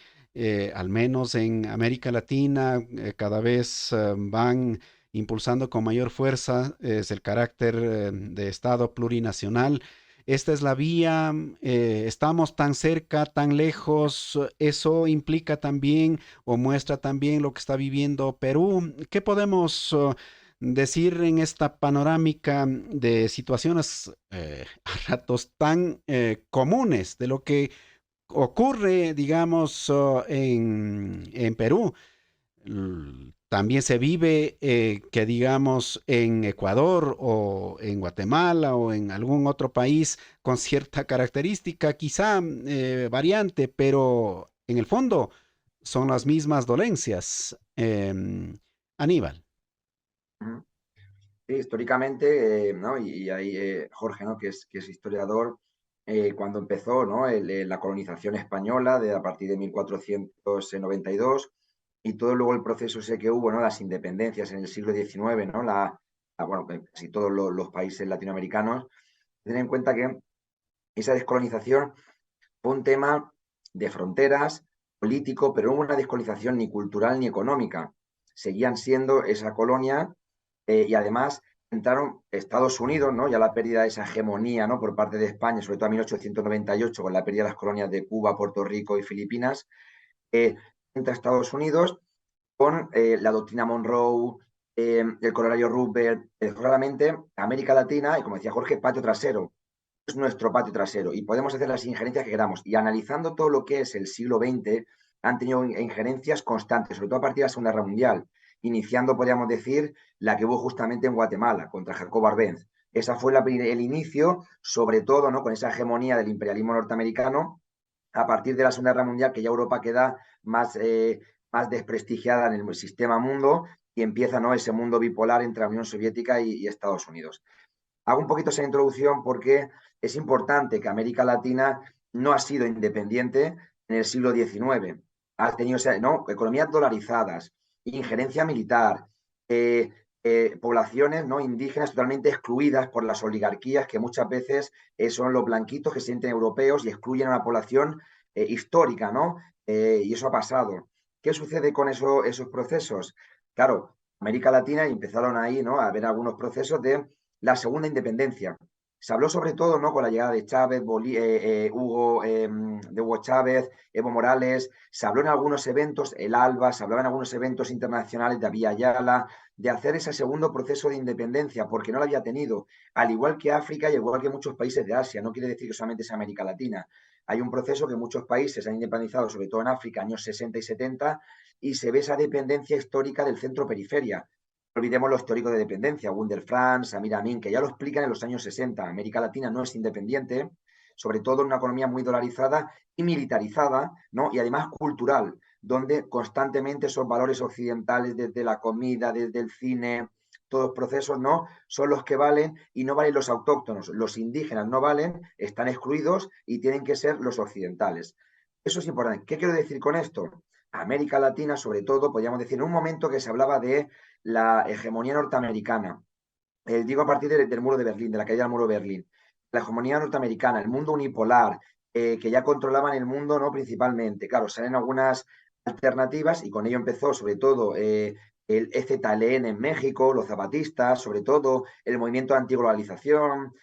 al menos en América Latina cada vez van impulsando con mayor fuerza es el carácter de estado plurinacional. Esta es la vía, estamos tan cerca, tan lejos, eso implica también o muestra también lo que está viviendo Perú. ¿Qué podemos decir en esta panorámica de situaciones a ratos tan comunes de lo que ocurre, digamos, en Perú. También se vive que digamos en Ecuador o en Guatemala o en algún otro país con cierta característica, quizá variante, pero en el fondo son las mismas dolencias. Aníbal. Ujú. Sí, históricamente, ¿no? Y ahí Jorge, ¿no? Que es historiador, cuando empezó, ¿no? La colonización española a partir de 1492 y todo luego el proceso ese que hubo, ¿no? Las independencias en el siglo XIX, ¿no? Bueno, casi todos los países latinoamericanos, tener en cuenta que esa descolonización fue un tema de fronteras, político, pero no hubo una descolonización ni cultural ni económica. Seguían siendo esa colonia y además entraron Estados Unidos, ¿no? Ya la pérdida de esa hegemonía, ¿no? Por parte de España, sobre todo en 1898, con la pérdida de las colonias de Cuba, Puerto Rico y Filipinas, eh, entra Estados Unidos con la doctrina Monroe, el corolario Roosevelt, claramente América Latina, y como decía Jorge, patio trasero, es nuestro patio trasero y podemos hacer las injerencias que queramos. Y analizando todo lo que es el siglo XX, han tenido injerencias constantes, sobre todo a partir de la Segunda Guerra Mundial, iniciando, podríamos decir, la que hubo justamente en Guatemala contra Jacob Arbenz. Esa fue el inicio, sobre todo, ¿no? Con esa hegemonía del imperialismo norteamericano, a partir de la Segunda Guerra Mundial, que ya Europa queda más desprestigiada en el sistema mundo y empieza, ¿no? Ese mundo bipolar entre la Unión Soviética y Estados Unidos. Hago un poquito esa introducción porque es importante que América Latina no ha sido independiente en el siglo XIX. Ha tenido, ¿no? Economías dolarizadas, injerencia militar, poblaciones, ¿no? Indígenas totalmente excluidas por las oligarquías que muchas veces son los blanquitos que se sienten europeos y excluyen a una población histórica, ¿no? Y eso ha pasado. ¿Qué sucede con esos procesos? Claro, América Latina empezaron ahí, ¿no? A haber algunos procesos de la segunda independencia. Se habló sobre todo, ¿no? Con la llegada de Chávez, de Hugo Chávez, Evo Morales, se habló en algunos eventos, el ALBA, se hablaba en algunos eventos internacionales de Abya Yala, de hacer ese segundo proceso de independencia, porque no lo había tenido, al igual que África y al igual que muchos países de Asia, no quiere decir que solamente sea América Latina. Hay un proceso que muchos países han independizado, sobre todo en África, años 60 y 70, y se ve esa dependencia histórica del centro-periferia. No olvidemos los teóricos de dependencia, Wendell Franz, Samir Amin, que ya lo explican en los años 60. América Latina no es independiente, sobre todo en una economía muy dolarizada y militarizada, ¿no? Y además cultural, donde constantemente esos valores occidentales, desde la comida, desde el cine, todos los procesos, ¿no? Son los que valen y no valen los autóctonos. Los indígenas no valen, están excluidos y tienen que ser los occidentales. Eso es importante. ¿Qué quiero decir con esto? América Latina, sobre todo, podríamos decir, en un momento que se hablaba de la hegemonía norteamericana, digo a partir del muro de Berlín, de la caída del muro de Berlín, la hegemonía norteamericana, el mundo unipolar, que ya controlaban el mundo, ¿no? Principalmente. Claro, salen algunas alternativas y con ello empezó sobre todo el EZLN en México, los zapatistas, sobre todo el movimiento de antiglobalización,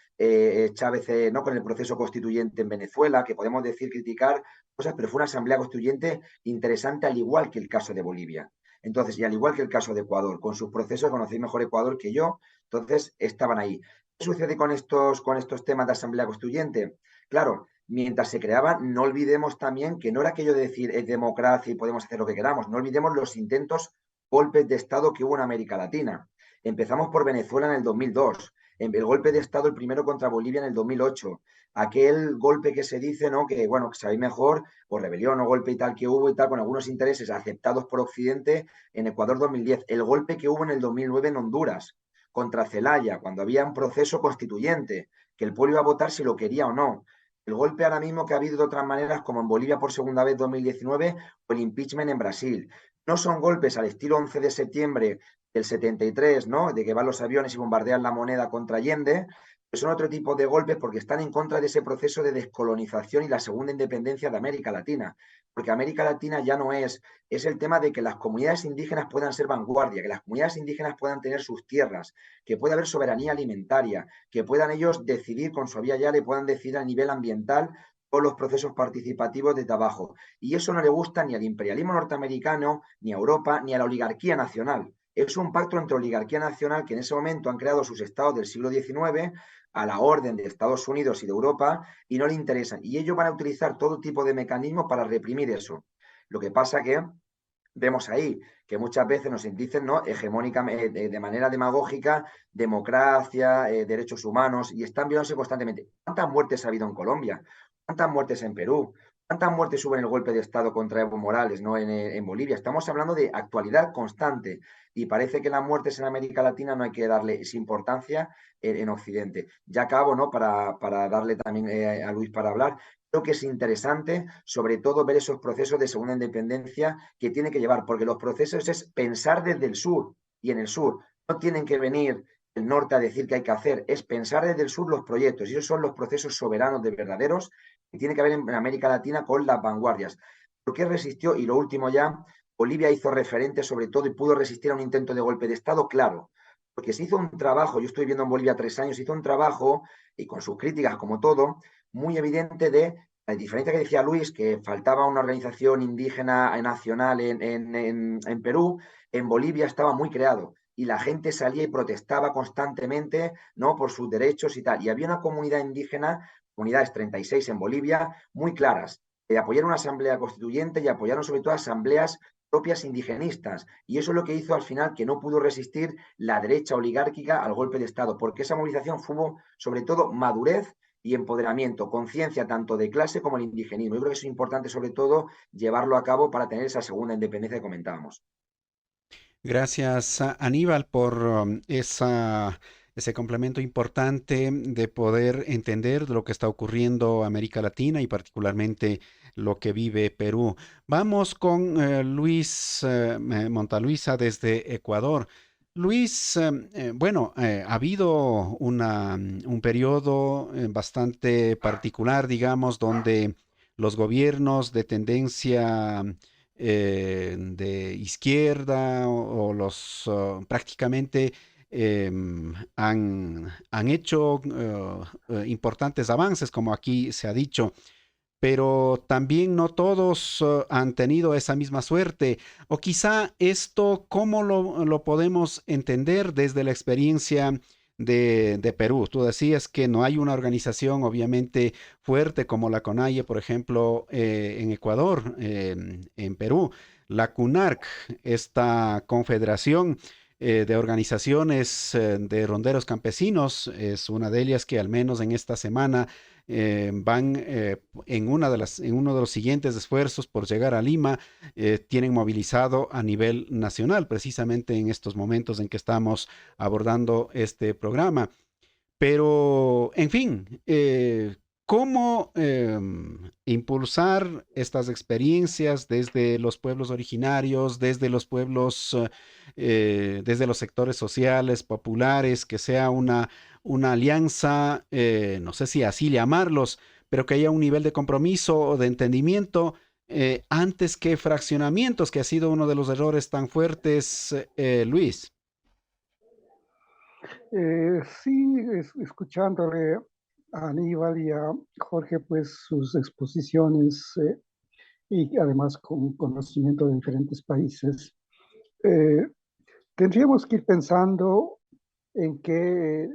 Chávez, ¿no? Con el proceso constituyente en Venezuela, que podemos decir, criticar cosas, pero fue una asamblea constituyente interesante, al igual que el caso de Bolivia. Entonces, y al igual que el caso de Ecuador, con sus procesos, conocéis mejor Ecuador que yo, entonces estaban ahí. ¿Qué sucede con estos temas de asamblea constituyente? Claro, mientras se creaban, no olvidemos también que no era aquello de decir es democracia y podemos hacer lo que queramos, no olvidemos los intentos, golpes de Estado que hubo en América Latina. Empezamos por Venezuela en el 2002, el golpe de Estado el primero contra Bolivia en el 2008, aquel golpe que se dice, ¿no? Que, bueno, que sabéis mejor, por rebelión o golpe y tal que hubo y tal, con algunos intereses aceptados por Occidente en Ecuador 2010, el golpe que hubo en el 2009 en Honduras, contra Zelaya, cuando había un proceso constituyente, que el pueblo iba a votar si lo quería o no. El golpe ahora mismo que ha habido de otras maneras, como en Bolivia por segunda vez 2019, o el impeachment en Brasil. No son golpes al estilo 11 de septiembre del 73, ¿no? De que van los aviones y bombardean la moneda contra Allende, son otro tipo de golpes porque están en contra de ese proceso de descolonización y la segunda independencia de América Latina. Porque América Latina ya no es el tema de que las comunidades indígenas puedan ser vanguardia, que las comunidades indígenas puedan tener sus tierras, que pueda haber soberanía alimentaria, que puedan ellos decidir con su vía y puedan decidir a nivel ambiental todos los procesos participativos desde abajo. Y eso no le gusta ni al imperialismo norteamericano, ni a Europa, ni a la oligarquía nacional. es un pacto entre oligarquía nacional que en ese momento han creado sus estados del siglo XIX a la orden de Estados Unidos y de Europa y no le interesan. Y ellos van a utilizar todo tipo de mecanismos para reprimir eso. Lo que pasa que vemos ahí que muchas veces nos dicen, ¿no?, hegemónica, de manera demagógica, democracia, derechos humanos, y están viéndose constantemente. ¿Cuántas muertes ha habido en Colombia? ¿Cuántas muertes en Perú? ¿Cuántas muertes hubo en el golpe de Estado contra Evo Morales, ¿no?, en Bolivia? Estamos hablando de actualidad constante y parece que las muertes en América Latina no hay que darles importancia en Occidente. Ya acabo, ¿no?, para darle también a Luis para hablar. Creo que es interesante, sobre todo, ver esos procesos de segunda independencia que tiene que llevar, porque los procesos es pensar desde el sur, y en el sur no tienen que venir el norte a decir qué hay que hacer, es pensar desde el sur los proyectos, y esos son los procesos soberanos de verdaderos que tiene que haber en América Latina con las vanguardias. ¿Por qué resistió? Y lo último ya, Bolivia hizo referente sobre todo y pudo resistir a un intento de golpe de Estado, claro, porque se hizo un trabajo, yo estoy viviendo en Bolivia 3 años, se hizo un trabajo, y con sus críticas como todo, muy evidente de la diferencia que decía Luis, que faltaba una organización indígena nacional en Perú. En Bolivia estaba muy creado y la gente salía y protestaba constantemente, ¿no?, por sus derechos y tal. Y había una comunidad indígena, comunidades 36 en Bolivia, muy claras, que apoyaron una asamblea constituyente y apoyaron sobre todo asambleas propias indigenistas. Y eso es lo que hizo al final que no pudo resistir la derecha oligárquica al golpe de Estado, porque esa movilización fue sobre todo madurez y empoderamiento, conciencia tanto de clase como el indigenismo. Yo creo que es importante sobre todo llevarlo a cabo para tener esa segunda independencia que comentábamos. Gracias, Aníbal, por ese complemento importante de poder entender lo que está ocurriendo en América Latina y particularmente lo que vive Perú. Vamos con Luis Montaluisa desde Ecuador. Luis, bueno, ha habido un periodo bastante particular, digamos, donde los gobiernos de tendencia de izquierda prácticamente han hecho importantes avances, como aquí se ha dicho, pero también no todos han tenido esa misma suerte. O quizá esto, ¿cómo lo podemos entender desde la experiencia de Perú? Tú decías que no hay una organización obviamente fuerte como la CONAIE, por ejemplo, en Ecuador, en Perú. La CUNARC, esta confederación de organizaciones de ronderos campesinos, es una de ellas que al menos en esta semana van en uno de los siguientes esfuerzos por llegar a Lima, tienen movilizado a nivel nacional, precisamente en estos momentos en que estamos abordando este programa. Pero, en fin, ¿cómo impulsar estas experiencias desde los pueblos originarios, desde los pueblos, desde los sectores sociales, populares, que sea una alianza, no sé si así llamarlos, pero que haya un nivel de compromiso o de entendimiento antes que fraccionamientos, que ha sido uno de los errores tan fuertes, Luis? Sí, escuchándole a Aníbal y a Jorge, pues sus exposiciones y además con conocimiento de diferentes países, eh, tendríamos que ir pensando en que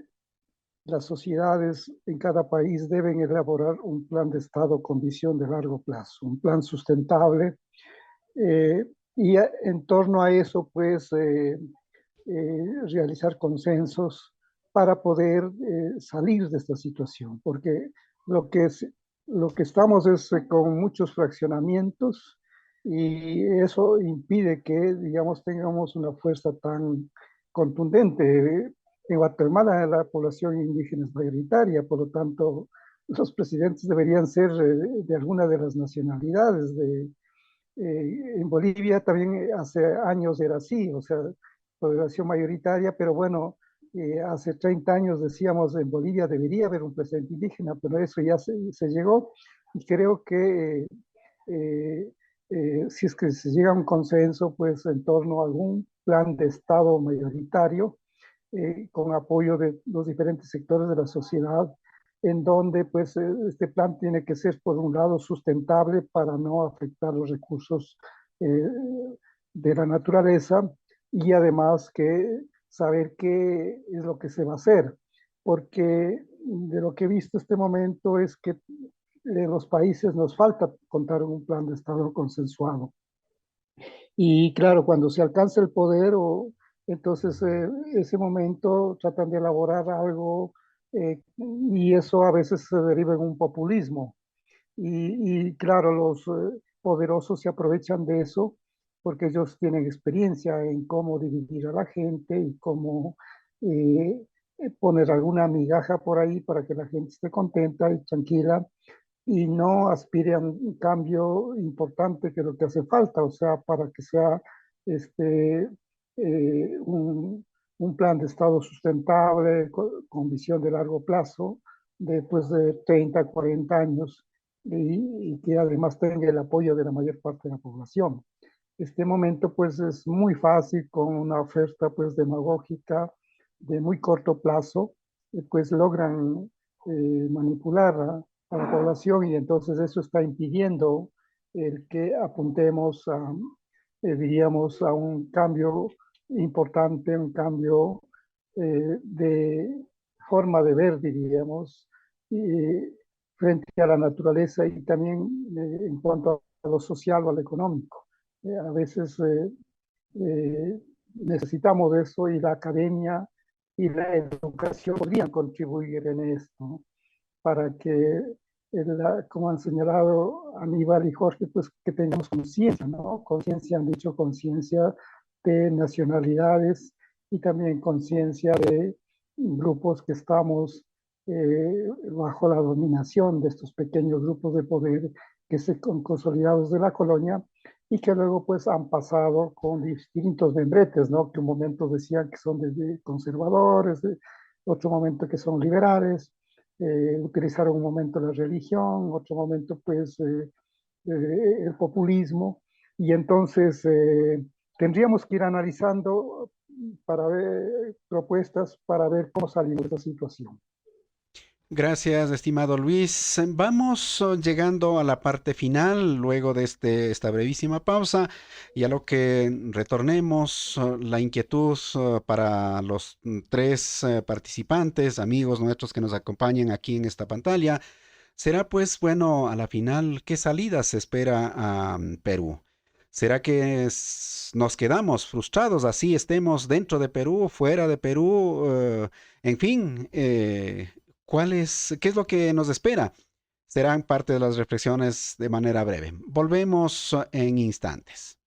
las sociedades en cada país deben elaborar un plan de Estado con visión de largo plazo, un plan sustentable, eh, y en torno a eso, pues, realizar consensos para poder salir de esta situación, porque lo que, es, lo que estamos es con muchos fraccionamientos y eso impide que, digamos, tengamos una fuerza tan contundente. En Guatemala la población indígena es mayoritaria, por lo tanto, los presidentes deberían ser de alguna de las nacionalidades. En Bolivia también hace años era así, o sea, población mayoritaria, pero bueno, hace 30 años decíamos en Bolivia debería haber un presidente indígena, pero eso ya se llegó y creo que si es que se llega a un consenso, pues en torno a algún plan de Estado mayoritario, con apoyo de los diferentes sectores de la sociedad, en donde pues este plan tiene que ser por un lado sustentable para no afectar los recursos eh, de la naturaleza, y además que saber qué es lo que se va a hacer, porque de lo que he visto este momento es que en los países nos falta contar un plan de Estado consensuado. Y claro, cuando se alcanza el poder, entonces ese momento tratan de elaborar algo y eso a veces se deriva en un populismo. Y claro, los poderosos se aprovechan de eso porque ellos tienen experiencia en cómo dividir a la gente y cómo eh, poner alguna migaja por ahí para que la gente esté contenta y tranquila y no aspire a un cambio importante que es lo que hace falta, o sea, para que sea este, un plan de Estado sustentable con visión de largo plazo, después de 30, 40 años, y que además tenga el apoyo de la mayor parte de la población. Este momento pues es muy fácil con una oferta pues demagógica de muy corto plazo, pues logran manipular a la población y entonces eso está impidiendo el que apuntemos a, diríamos, a un cambio importante, un cambio de forma de ver, diríamos, frente a la naturaleza y también en cuanto a lo social o a lo económico. A veces necesitamos de eso y la academia y la educación podrían contribuir en esto, ¿no? Para que, como han señalado Aníbal y Jorge, pues que tengamos conciencia, ¿no? Conciencia, han dicho conciencia de nacionalidades y también conciencia de grupos que estamos bajo la dominación de estos pequeños grupos de poder que se consolidados de la colonia y que luego pues han pasado con distintos membretes, ¿no? Que un momento decían que son de conservadores, de otro momento que son liberales, utilizaron un momento la religión, otro momento pues el populismo, y entonces tendríamos que ir analizando para ver propuestas para ver cómo salir de esta situación. Gracias, estimado Luis. Vamos llegando a la parte final luego de esta brevísima pausa y a lo que retornemos la inquietud para los tres participantes, amigos nuestros que nos acompañan aquí en esta pantalla, será pues bueno, a la final, ¿qué salida se espera a Perú? ¿Será que nos quedamos frustrados así estemos dentro de Perú, fuera de Perú? En fin, ¿qué es lo que nos espera? Serán parte de las reflexiones de manera breve. Volvemos en instantes.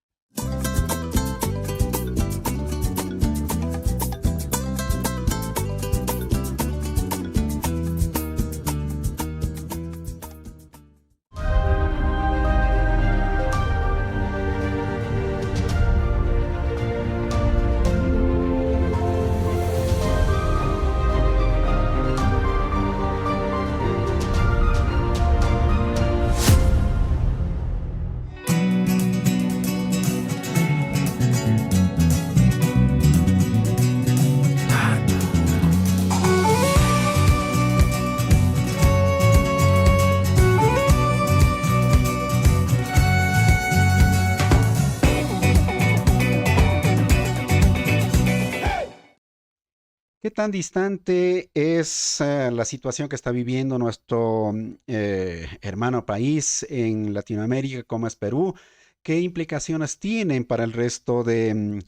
¿Qué tan distante es la situación que está viviendo nuestro hermano país en Latinoamérica como es Perú? ¿Qué implicaciones tienen para el resto de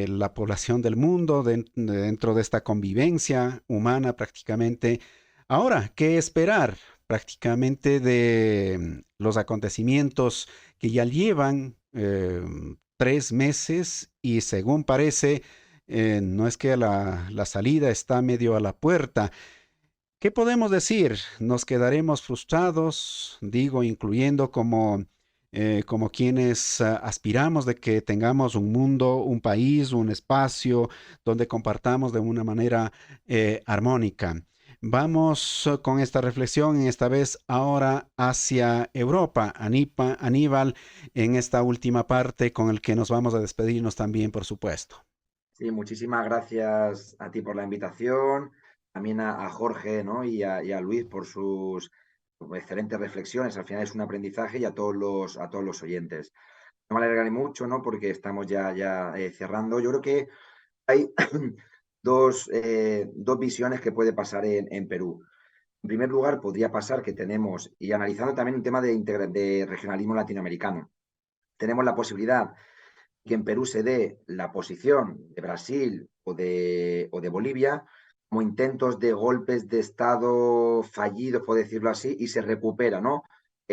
la población del mundo dentro de esta convivencia humana prácticamente? Ahora, ¿qué esperar prácticamente de los acontecimientos que ya llevan 3 meses y según parece no es que la salida está medio a la puerta? ¿Qué podemos decir? ¿Nos quedaremos frustrados? Digo, incluyendo como quienes aspiramos de que tengamos un mundo, un país, un espacio donde compartamos de una manera armónica. Vamos con esta reflexión, esta vez ahora hacia Europa. Aníbal, en esta última parte con el que nos vamos a despedirnos también, por supuesto. Sí, muchísimas gracias a ti por la invitación, también a Jorge, ¿no? y a Luis por sus excelentes reflexiones. Al final es un aprendizaje y a todos los oyentes. no me alargaré mucho, ¿no? Porque estamos ya cerrando. Yo creo que hay dos visiones que puede pasar en Perú. En primer lugar, podría pasar que tenemos, y analizando también un tema de regionalismo latinoamericano, tenemos la posibilidad que en Perú se dé la posición de Brasil o de Bolivia como intentos de golpes de Estado fallidos, por decirlo así, y se recupera, ¿no?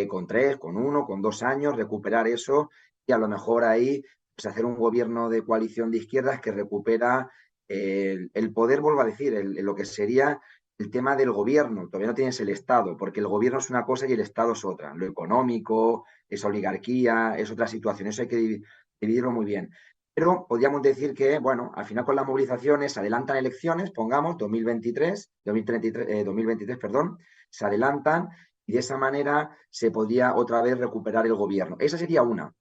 Con 3, con 1, con 2 años, recuperar eso y a lo mejor ahí pues, hacer un gobierno de coalición de izquierdas que recupera el poder, vuelvo a decir, lo que sería el tema del gobierno. Todavía no tienes el Estado, porque el gobierno es una cosa y el Estado es otra. Lo económico, esa oligarquía, es otra situación. Eso hay que dividirlo muy bien. Pero podríamos decir que, bueno, al final con las movilizaciones se adelantan elecciones, pongamos 2023, perdón, se adelantan y de esa manera se podría otra vez recuperar el gobierno. Esa sería una.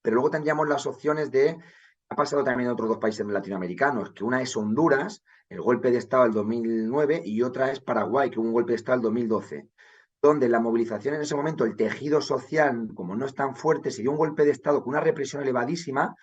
Pero luego tendríamos las opciones de, ha pasado también en otros dos países latinoamericanos, que una es Honduras, el golpe de Estado del 2009, y otra es Paraguay, que hubo un golpe de Estado del 2012 donde la movilización en ese momento, el tejido social, como no es tan fuerte, se dio un golpe de Estado con una represión elevadísima,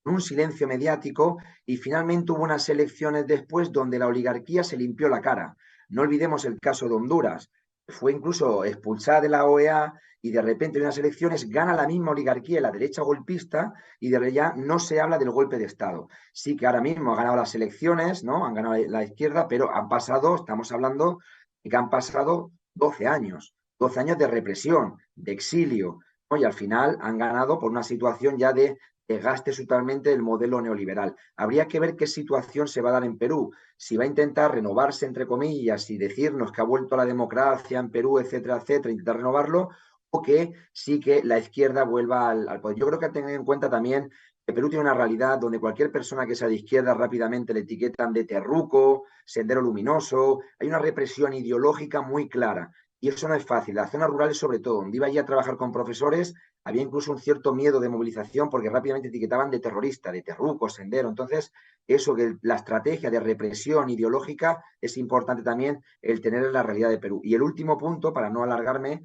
un silencio mediático y finalmente hubo unas elecciones después donde la oligarquía se limpió la cara. No olvidemos el caso de Honduras. Fue incluso expulsada de la OEA y de repente en unas elecciones gana la misma oligarquía, la derecha golpista, y de ya no se habla del golpe de Estado. Sí que ahora mismo ha ganado las elecciones, ¿no? Han ganado la izquierda, pero han pasado, estamos hablando de que han pasado 12 años de represión, de exilio, ¿no? Y al final han ganado por una situación ya de desgaste totalmente del modelo neoliberal. Habría que ver qué situación se va a dar en Perú, si va a intentar renovarse, entre comillas, y decirnos que ha vuelto la democracia en Perú, etcétera, etcétera, intentar renovarlo, o que sí que la izquierda vuelva al poder. Yo creo que hay que tener en cuenta también que Perú tiene una realidad donde cualquier persona que sea de izquierda rápidamente le etiquetan de terruco, sendero luminoso, hay una represión ideológica muy clara. Y eso no es fácil. Las zonas rurales, sobre todo, donde iba allí a trabajar con profesores, había incluso un cierto miedo de movilización porque rápidamente etiquetaban de terrorista, de terruco, sendero. Entonces, eso que la estrategia de represión ideológica es importante también el tener en la realidad de Perú. Y el último punto, para no alargarme,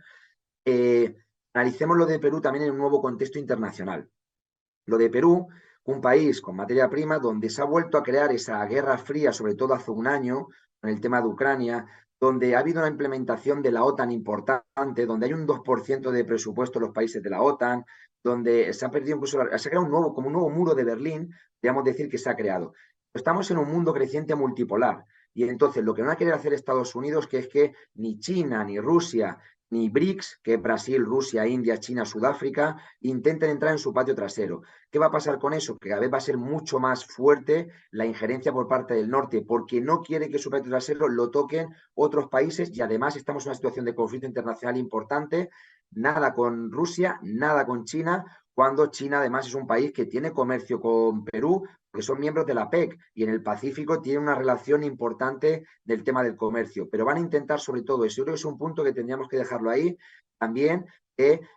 analicemos lo de Perú también en un nuevo contexto internacional. Lo de Perú, un país con materia prima donde se ha vuelto a crear esa guerra fría, sobre todo hace un año, con el tema de Ucrania, donde ha habido una implementación de la OTAN importante, donde hay un 2% de presupuesto en los países de la OTAN, donde se ha perdido incluso, se ha creado como un nuevo muro de Berlín, podríamos decir que se ha creado. Estamos en un mundo creciente multipolar. Y entonces lo que no va a querer hacer Estados Unidos, que es que ni China, ni Rusia, ni BRICS, que es Brasil, Rusia, India, China, Sudáfrica, intenten entrar en su patio trasero. ¿Qué va a pasar con eso? Que cada vez va a ser mucho más fuerte la injerencia por parte del norte, porque no quiere que su patio trasero lo toquen otros países y además estamos en una situación de conflicto internacional importante. Nada con Rusia, nada con China, cuando China además es un país que tiene comercio con Perú, porque son miembros de la PEC y en el Pacífico tiene una relación importante del tema del comercio. Pero van a intentar sobre todo eso. Yo creo que es un punto que tendríamos que dejarlo ahí. También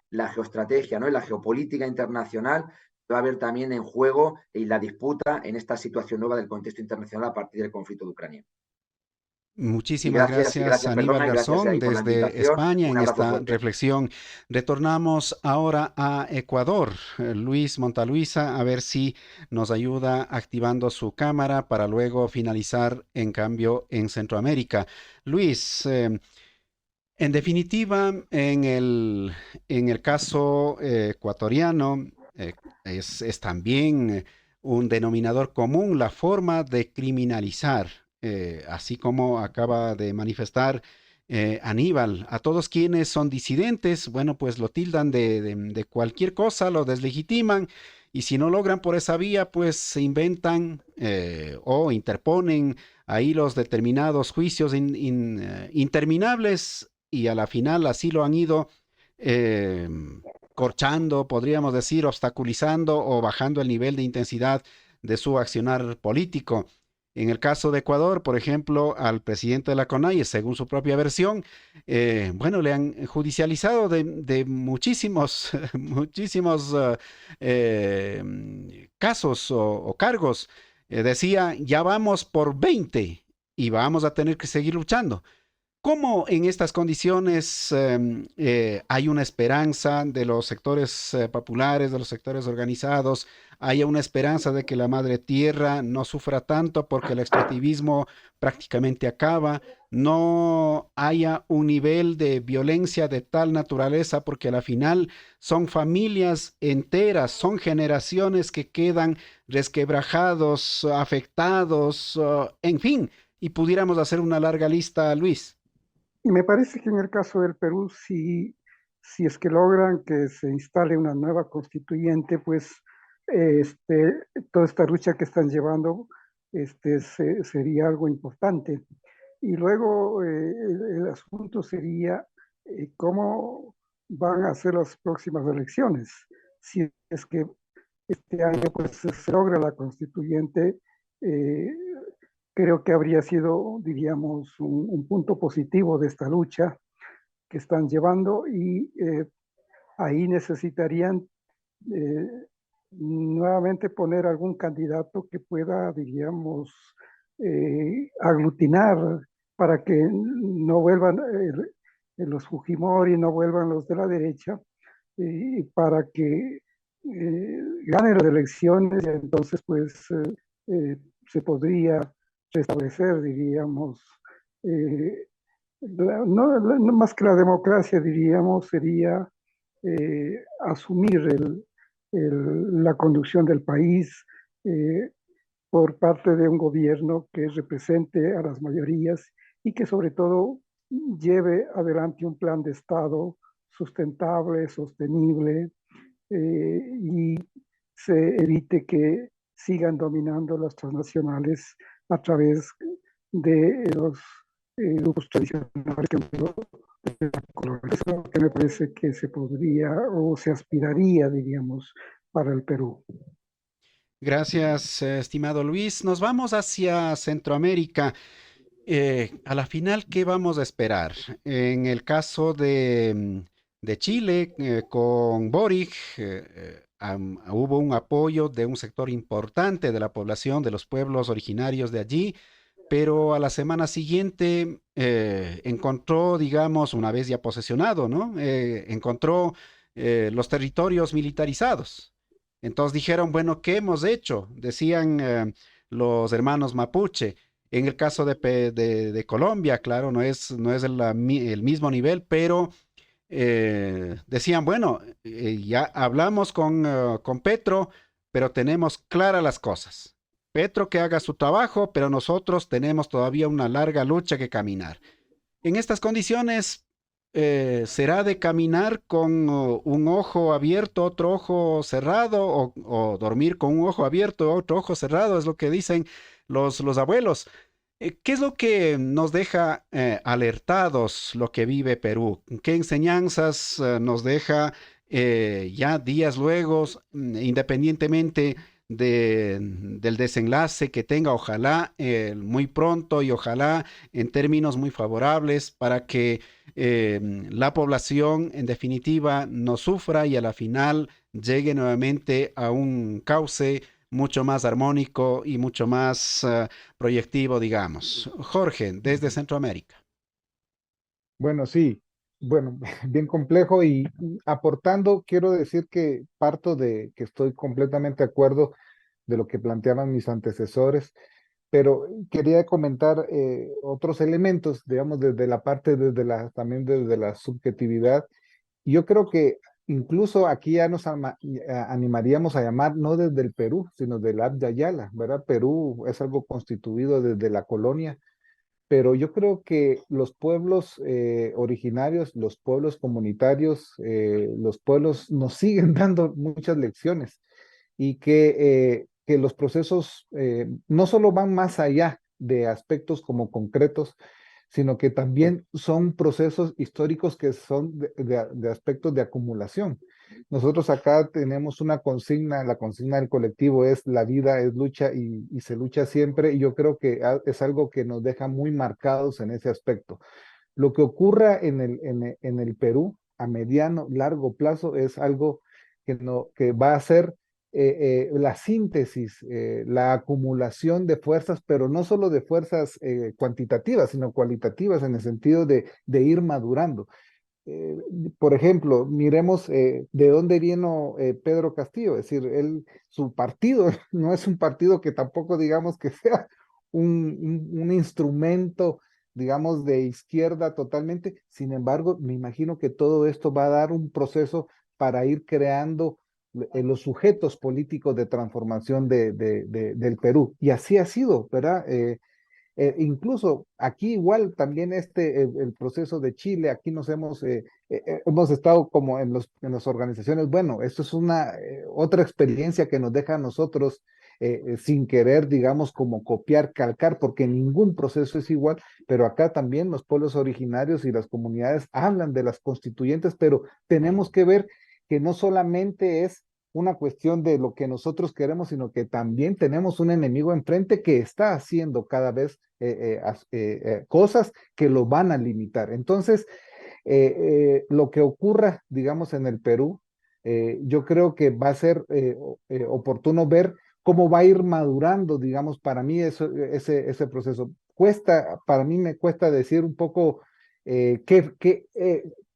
la geoestrategia, ¿no? Y la geopolítica internacional va a haber también en juego y la disputa en esta situación nueva del contexto internacional a partir del conflicto de Ucrania. Muchísimas gracias, Aníbal Perdona, y gracias Garzón, ahí por la desde invitación. España Un en abrazo esta fuerte. reflexión. Retornamos ahora a Ecuador. Luis Montaluisa, a ver si nos ayuda activando su cámara para luego finalizar, en cambio, en Centroamérica. Luis, en definitiva, en el caso ecuatoriano, es también un denominador común la forma de criminalizar, así como acaba de manifestar Aníbal, a todos quienes son disidentes, bueno, pues lo tildan de cualquier cosa, lo deslegitiman. Y si no logran por esa vía, pues se inventan o interponen ahí los determinados juicios interminables y a la final así lo han ido eh, corchando, podríamos decir, obstaculizando o bajando el nivel de intensidad de su accionar político. En el caso de Ecuador, por ejemplo, al presidente de la CONAIE, según su propia versión, bueno, le han judicializado de muchísimos, muchísimos casos o cargos. Decía, ya vamos por 20 y vamos a tener que seguir luchando. ¿Cómo en estas condiciones hay una esperanza de los sectores populares, de los sectores organizados? ¿Hay una esperanza de que la madre tierra no sufra tanto porque el extractivismo prácticamente acaba? ¿No haya un nivel de violencia de tal naturaleza porque a la final son familias enteras, son generaciones que quedan resquebrajados, afectados, en fin? Y pudiéramos hacer una larga lista, Luis. Y me parece que en el caso del Perú, si es que logran que se instale una nueva constituyente, pues toda esta lucha que están llevando sería algo importante. Y luego el asunto sería cómo van a ser las próximas elecciones. Si es que este año pues se logra la constituyente, eh, creo que habría sido, diríamos, un punto positivo de esta lucha que están llevando y ahí necesitarían eh, nuevamente poner algún candidato que pueda, diríamos, aglutinar para que no vuelvan los Fujimori, no vuelvan los de la derecha, y para que ganen las elecciones y entonces pues se podría restablecer, diríamos, eh, no más que la democracia, diríamos, sería asumir la conducción del país eh, por parte de un gobierno que represente a las mayorías y que sobre todo lleve adelante un plan de Estado sustentable, sostenible, y se evite que sigan dominando las transnacionales a través de los grupos tradicionales que de la colonización, que me parece que se podría o se aspiraría, diríamos, para el Perú. Gracias, estimado Luis. Nos vamos hacia Centroamérica. A la final, ¿qué vamos a esperar? En el caso de Chile, con Boric, hubo un apoyo de un sector importante de la población, de los pueblos originarios de allí, pero a la semana siguiente encontró, digamos, una vez ya posesionado, ¿no? Encontró los territorios militarizados. Entonces dijeron, bueno, ¿qué hemos hecho? Decían los hermanos Mapuche. En el caso de Colombia, claro, no es el mismo nivel, pero decían, bueno, ya hablamos con Petro, pero tenemos claras las cosas. Petro que haga su trabajo, pero nosotros tenemos todavía una larga lucha que caminar. En estas condiciones, ¿será de caminar con un ojo abierto, otro ojo cerrado, o dormir con un ojo abierto, otro ojo cerrado? Es lo que dicen los abuelos. ¿Qué es lo que nos deja alertados lo que vive Perú? ¿Qué enseñanzas nos deja ya días luego, independientemente del desenlace que tenga, ojalá muy pronto y ojalá en términos muy favorables para que la población en definitiva no sufra y a la final llegue nuevamente a un cauce mucho más armónico y mucho más proyectivo, digamos? Jorge, desde Centroamérica. Bueno, sí, bueno, bien complejo y aportando, quiero decir que parto de que estoy completamente de acuerdo de lo que planteaban mis antecesores, pero quería comentar otros elementos, digamos, desde la parte, también desde la subjetividad. Y yo creo que incluso aquí ya animaríamos a llamar no desde el Perú, sino del Abya Yala, ¿verdad? Perú es algo constituido desde la colonia, pero yo creo que los pueblos originarios, los pueblos comunitarios, los pueblos nos siguen dando muchas lecciones y que los procesos no solo van más allá de aspectos como concretos, sino que también son procesos históricos que son de aspectos de acumulación. Nosotros acá tenemos una consigna, la consigna del colectivo es la vida es lucha y se lucha siempre, y yo creo que es algo que nos deja muy marcados en ese aspecto. Lo que ocurra en el Perú a mediano, largo plazo es algo que, no, que va a ser la síntesis, la acumulación de fuerzas, pero no solo de fuerzas cuantitativas, sino cualitativas en el sentido de ir madurando. Eh, por ejemplo, miremos de dónde vino Pedro Castillo, es decir, su partido no es un partido que tampoco digamos que sea un instrumento, digamos, de izquierda totalmente. Sin embargo, me imagino que todo esto va a dar un proceso para ir creando los sujetos políticos de transformación del Perú. Y así ha sido, ¿verdad? Incluso aquí igual también el proceso de Chile, aquí hemos estado como en las organizaciones, bueno, esto es una otra experiencia que nos deja a nosotros sin querer, digamos, como copiar, calcar, porque ningún proceso es igual, pero acá también los pueblos originarios y las comunidades hablan de las constituyentes, pero tenemos que ver que no solamente es una cuestión de lo que nosotros queremos, sino que también tenemos un enemigo enfrente que está haciendo cada vez cosas que lo van a limitar. Entonces, lo que ocurra, digamos, en el Perú, yo creo que va a ser oportuno ver cómo va a ir madurando, digamos, para mí ese proceso. Para mí me cuesta decir un poco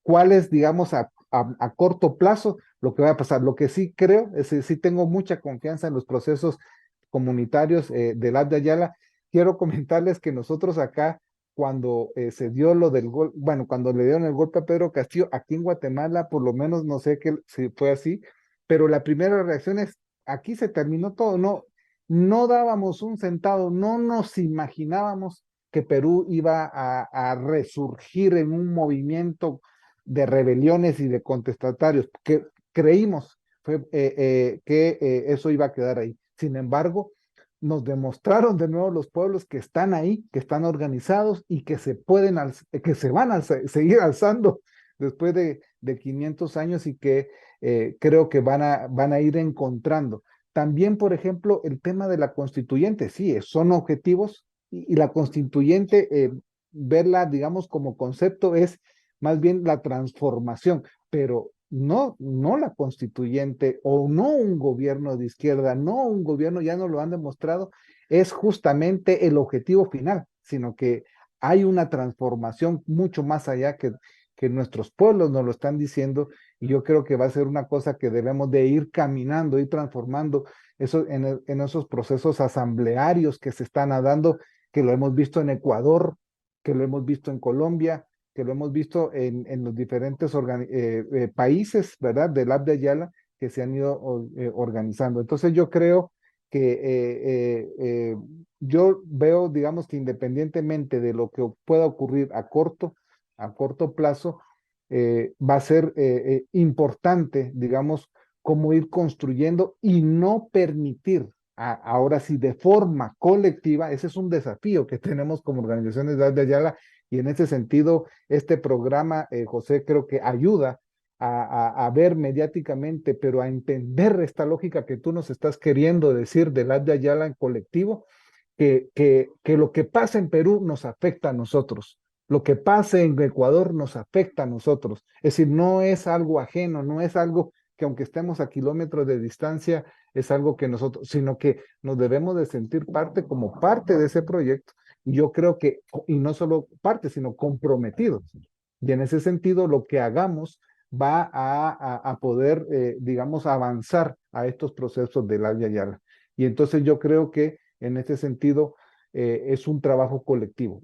cuál es, digamos, a corto plazo lo que va a pasar. Lo que sí creo es que sí tengo mucha confianza en los procesos comunitarios del Abya Yala. Quiero comentarles que nosotros acá, cuando se dio lo del gol, bueno, cuando le dieron el golpe a Pedro Castillo, aquí en Guatemala, por lo menos no sé si fue así, pero la primera reacción es, aquí se terminó todo, no dábamos un centavo, no nos imaginábamos que Perú iba a resurgir en un movimiento de rebeliones y de contestatarios, que creímos que eso iba a quedar ahí. Sin embargo, nos demostraron de nuevo los pueblos que están ahí, que están organizados y que que se van a seguir alzando después de 500 años y que creo que van a ir encontrando. También, por ejemplo, el tema de la constituyente, sí, son objetivos y la constituyente, verla, digamos, como concepto es más bien la transformación, pero no la constituyente o no un gobierno de izquierda, no un gobierno, ya no lo han demostrado, es justamente el objetivo final, sino que hay una transformación mucho más allá que nuestros pueblos nos lo están diciendo y yo creo que va a ser una cosa que debemos de ir caminando, ir transformando eso en esos procesos asamblearios que se están dando, que lo hemos visto en Ecuador, que lo hemos visto en Colombia, que lo hemos visto en los diferentes países, ¿verdad? Del Abya Yala que se han ido organizando. Entonces yo creo que yo veo, digamos que independientemente de lo que pueda ocurrir a corto plazo, va a ser importante, digamos, cómo ir construyendo y no permitir, ahora sí, de forma colectiva, ese es un desafío que tenemos como organizaciones de Abya Yala, y en ese sentido, este programa, José, creo que ayuda a ver mediáticamente, pero a entender esta lógica que tú nos estás queriendo decir del Abya Yala en colectivo, que lo que pasa en Perú nos afecta a nosotros. Lo que pase en Ecuador nos afecta a nosotros. Es decir, no es algo ajeno, no es algo que aunque estemos a kilómetros de distancia, es algo que nosotros, sino que nos debemos de sentir parte como parte de ese proyecto. Y yo creo que, y no solo parte, sino comprometidos. Y en ese sentido, lo que hagamos va a poder, digamos, avanzar a estos procesos del Abya Yala. Y entonces yo creo que en ese sentido es un trabajo colectivo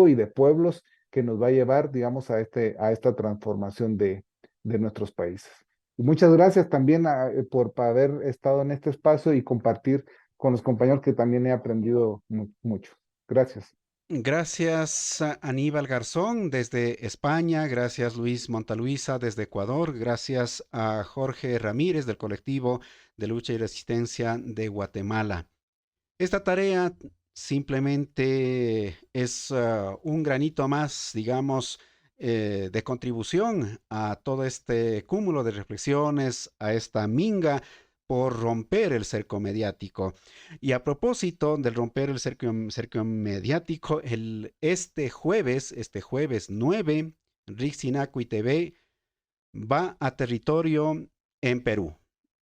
y de pueblos que nos va a llevar, digamos, a esta transformación de nuestros países. Y muchas gracias también por haber estado en este espacio y compartir con los compañeros que también he aprendido mucho. Gracias. Gracias a Aníbal Garzón desde España, gracias Luis Montaluisa desde Ecuador, gracias a Jorge Ramírez del colectivo de lucha y resistencia de Guatemala. Esta tarea simplemente es un granito más, digamos, de contribución a todo este cúmulo de reflexiones, a esta minga por romper el cerco mediático. Y a propósito del romper el cerco mediático, este jueves 9, Rixinacui TV va a territorio en Perú.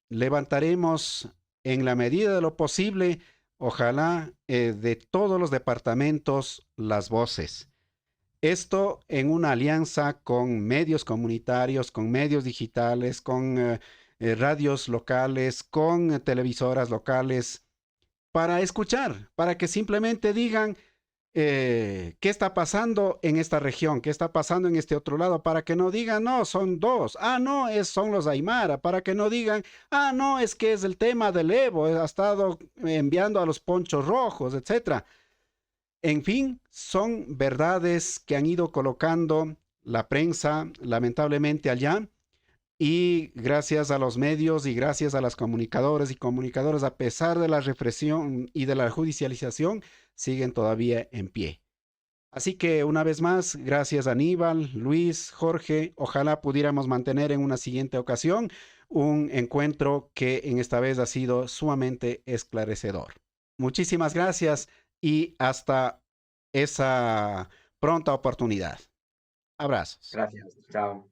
levantaremos en la medida de lo posible, ojalá, de todos los departamentos las voces. Esto en una alianza con medios comunitarios, con medios digitales, con radios locales, con televisoras locales, para escuchar, para que simplemente digan qué está pasando en esta región, qué está pasando en este otro lado, para que no digan, no, son dos, no, son los Aymara, para que no digan, no, es que es el tema del Evo, ha estado enviando a los ponchos rojos, etcétera. En fin, son verdades que han ido colocando la prensa, lamentablemente, allá. Y gracias a los medios y gracias a las comunicadoras y comunicadores, a pesar de la represión y de la judicialización, siguen todavía en pie. Así que una vez más, gracias Aníbal, Luis, Jorge. Ojalá pudiéramos mantener en una siguiente ocasión un encuentro que en esta vez ha sido sumamente esclarecedor. Muchísimas gracias y hasta esa pronta oportunidad. Abrazos. Gracias. Chao.